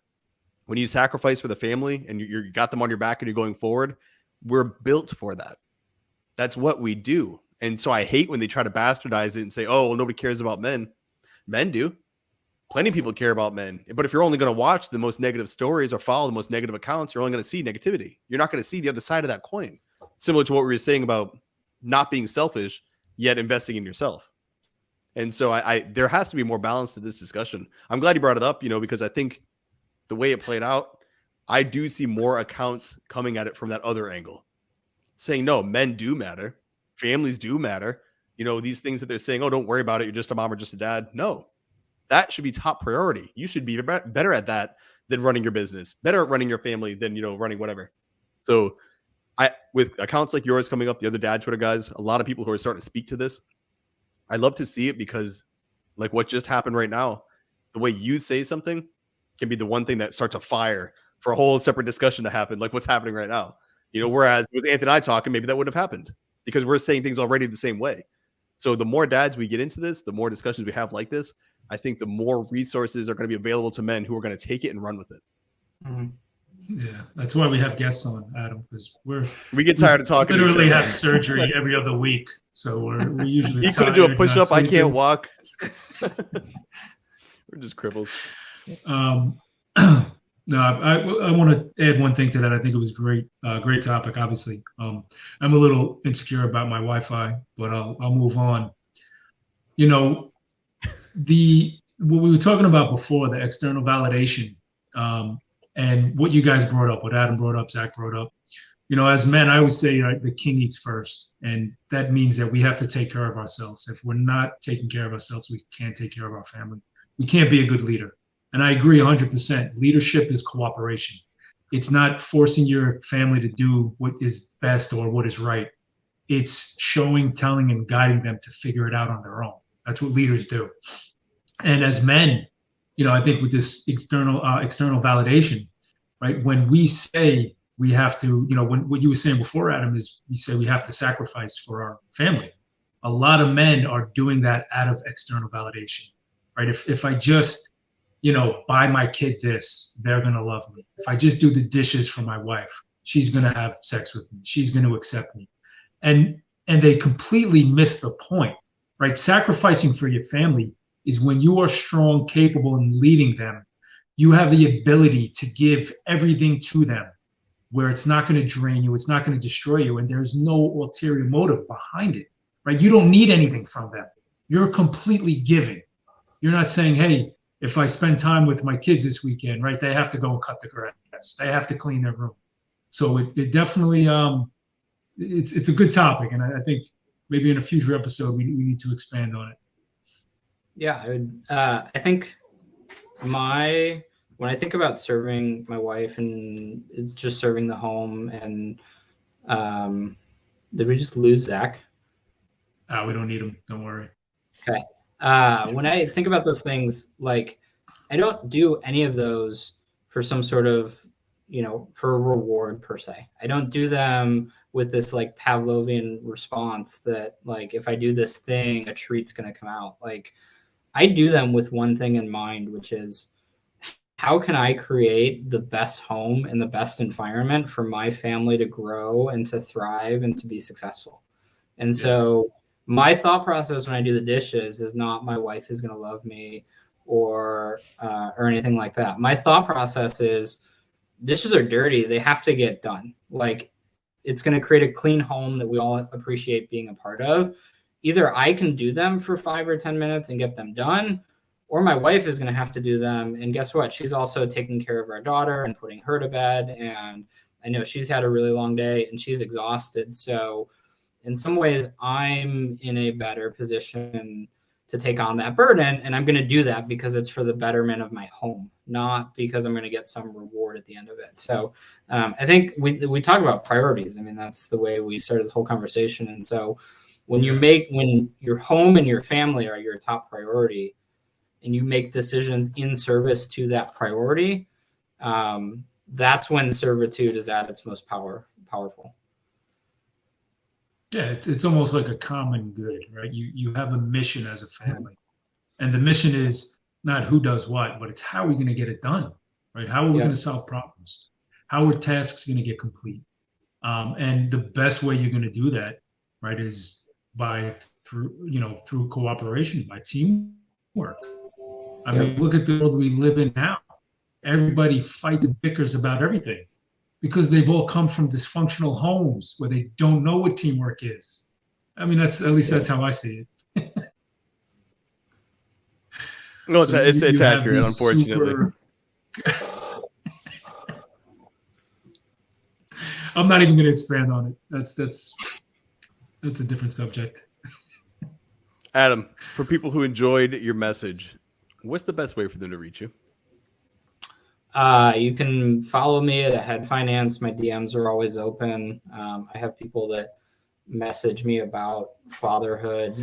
you sacrifice for the family and you got them on your back and you're going forward, we're built for that. That's what we do. And so I hate when they try to bastardize it and say, oh, well, nobody cares about men. Men do. plenty of people care about men. But if you're only going to watch the most negative stories or follow the most negative accounts, you're only going to see negativity. You're not going to see the other side of that coin. Similar to what we were saying about not being selfish, yet investing in yourself. And so there has to be more balance to this discussion. I'm glad you brought it up, because I think the way it played out, I do see more accounts coming at it from that other angle, saying, no, men do matter. Families do matter. These things that they're saying, oh, don't worry about it. You're just a mom or just a dad. No, that should be top priority. You should be better at that than running your business, better at running your family than, running whatever. So with accounts like yours coming up, the other dad Twitter guys, a lot of people who are starting to speak to this, I love to see it because like what just happened right now, the way you say something can be the one thing that starts a fire for a whole separate discussion to happen, like what's happening right now. Whereas with Anthony and I talking, maybe that wouldn't have happened because we're saying things already the same way. So the more dads we get into this, the more discussions we have like this, I think the more resources are going to be available to men who are going to take it and run with it. Mm-hmm. Yeah, that's why we have guests on, Adam, because we get tired of talking. Literally have surgery every other week, so we're usually. He couldn't do a push up. I can't walk. We're just cripples. No, I want to add one thing to that. I think it was great topic. Obviously, I'm a little insecure about my Wi-Fi, but I'll move on. What we were talking about before, the external validation, and what you guys brought up, what Adam brought up, Zac brought up. As men, I always say the king eats first, and that means that we have to take care of ourselves. If we're not taking care of ourselves, we can't take care of our family. We can't be a good leader. And I agree 100%. Leadership is cooperation. It's not forcing your family to do what is best or what is right. It's showing, telling, and guiding them to figure it out on their own. That's what leaders do. And as men, I think with this external validation, right? When we say we have to, what you were saying before, Adam, is we say we have to sacrifice for our family. A lot of men are doing that out of external validation, right? If I just buy my kid this, they're going to love me. If I just do the dishes for my wife, she's going to have sex with me. She's going to accept me. And they completely miss the point, right? Sacrificing for your family is when you are strong, capable, and leading them, you have the ability to give everything to them where it's not going to drain you. It's not going to destroy you. And there's no ulterior motive behind it, right? You don't need anything from them. You're completely giving. You're not saying, hey, if I spend time with my kids this weekend, right, they have to go and cut the grass. They have to clean their room. So it definitely, it's a good topic. And I think maybe in a future episode, we need to expand on it. Yeah, I think when I think about serving my wife and it's just serving the home and did we just lose Zac? We don't need him. Don't worry. Okay. When I think about those things, like I don't do any of those for some sort of, for a reward per se. I don't do them with this like Pavlovian response that like, if I do this thing, a treat's going to come out. Like I do them with one thing in mind, which is how can I create the best home and the best environment for my family to grow and to thrive and to be successful. And so my thought process when I do the dishes is not my wife is going to love me or anything like that. My thought process is dishes are dirty. They have to get done. Like it's going to create a clean home that we all appreciate being a part of. Either I can do them for 5 or 10 minutes and get them done, or my wife is going to have to do them. And guess what? She's also taking care of our daughter and putting her to bed. And I know she's had a really long day and she's exhausted. So in some ways, I'm in a better position to take on that burden. And I'm going to do that because it's for the betterment of my home, not because I'm going to get some reward at the end of it. So I think we talk about priorities. I mean, that's the way we started this whole conversation. And so when your home and your family are your top priority and you make decisions in service to that priority, that's when servitude is at its most powerful. Yeah, it's almost like a common good, right? You have a mission as a family. And the mission is not who does what, but it's how we're going to get it done, right? How are we going to solve problems? How are tasks going to get complete? And the best way you're going to do that, right, is through cooperation, by teamwork. I Yep. mean, look at the world we live in now. Everybody fights and bickers about everything because they've all come from dysfunctional homes where they don't know what teamwork is. I mean, that's at least that's how I see it. No, So it's you have accurate, these unfortunately. super. I'm not even going to expand on it. That's a different subject. Adam, for people who enjoyed your message, what's the best way for them to reach you? You can follow me at Ahead Finance. My DMs are always open. I have people that message me about fatherhood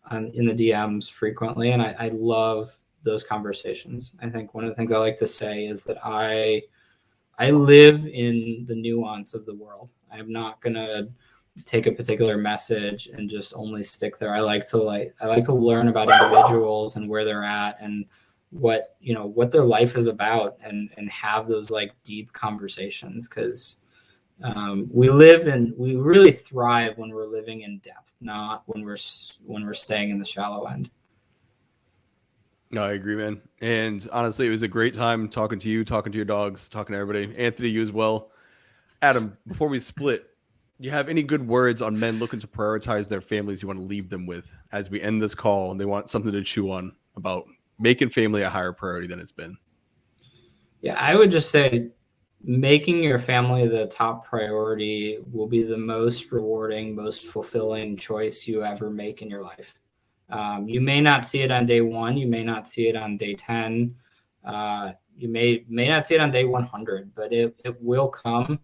in the DMs frequently, and I love those conversations. I think one of the things I like to say is that I live in the nuance of the world. I'm not gonna take a particular message and just only stick there. I like to learn about individuals and where they're at and what their life is about and have those like deep conversations, because we really thrive when we're living in depth, not when we're staying in the shallow end. No, I agree, man. And honestly, it was a great time talking to you, talking to your dogs, talking to everybody. Anthony, you as well. Adam, before we split, do you have any good words on men looking to prioritize their families you want to leave them with as we end this call and they want something to chew on about making family a higher priority than it's been? Yeah, I would just say making your family the top priority will be the most rewarding, most fulfilling choice you ever make in your life. You may not see it on day 1. You may not see it on day 10. You may not see it on day 100, but it will come.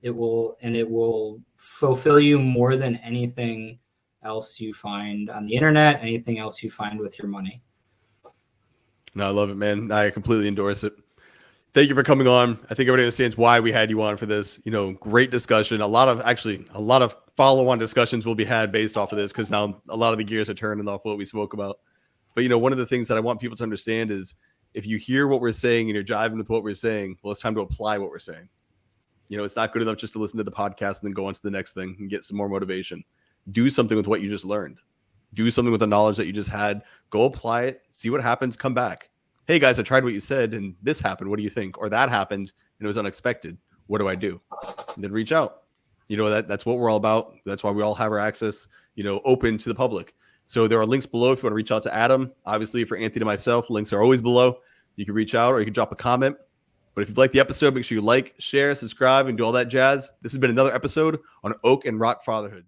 It will fulfill you more than anything else you find on the internet, anything else you find with your money. No, I love it, man. I completely endorse it. Thank you for coming on. I think everybody understands why we had you on for this. Great discussion. A lot of follow-on discussions will be had based off of this, because now a lot of the gears are turning off what we spoke about. But one of the things that I want people to understand is if you hear what we're saying and you're jiving with what we're saying, well, it's time to apply what we're saying. It's not good enough just to listen to the podcast and then go on to the next thing and get some more motivation. Do something with what you just learned. Do something with the knowledge that you just had. Go apply it. See what happens. Come back. Hey guys, I tried what you said and this happened. What do you think? Or that happened and it was unexpected. What do I do? And then reach out. That's what we're all about. That's why we all have our access, open to the public. So there are links below if you want to reach out to Adam. Obviously, for Anthony and myself, links are always below. You can reach out or you can drop a comment. But if you've liked the episode, make sure you like, share, subscribe, and do all that jazz. This has been another episode on Oak and Rock Fatherhood.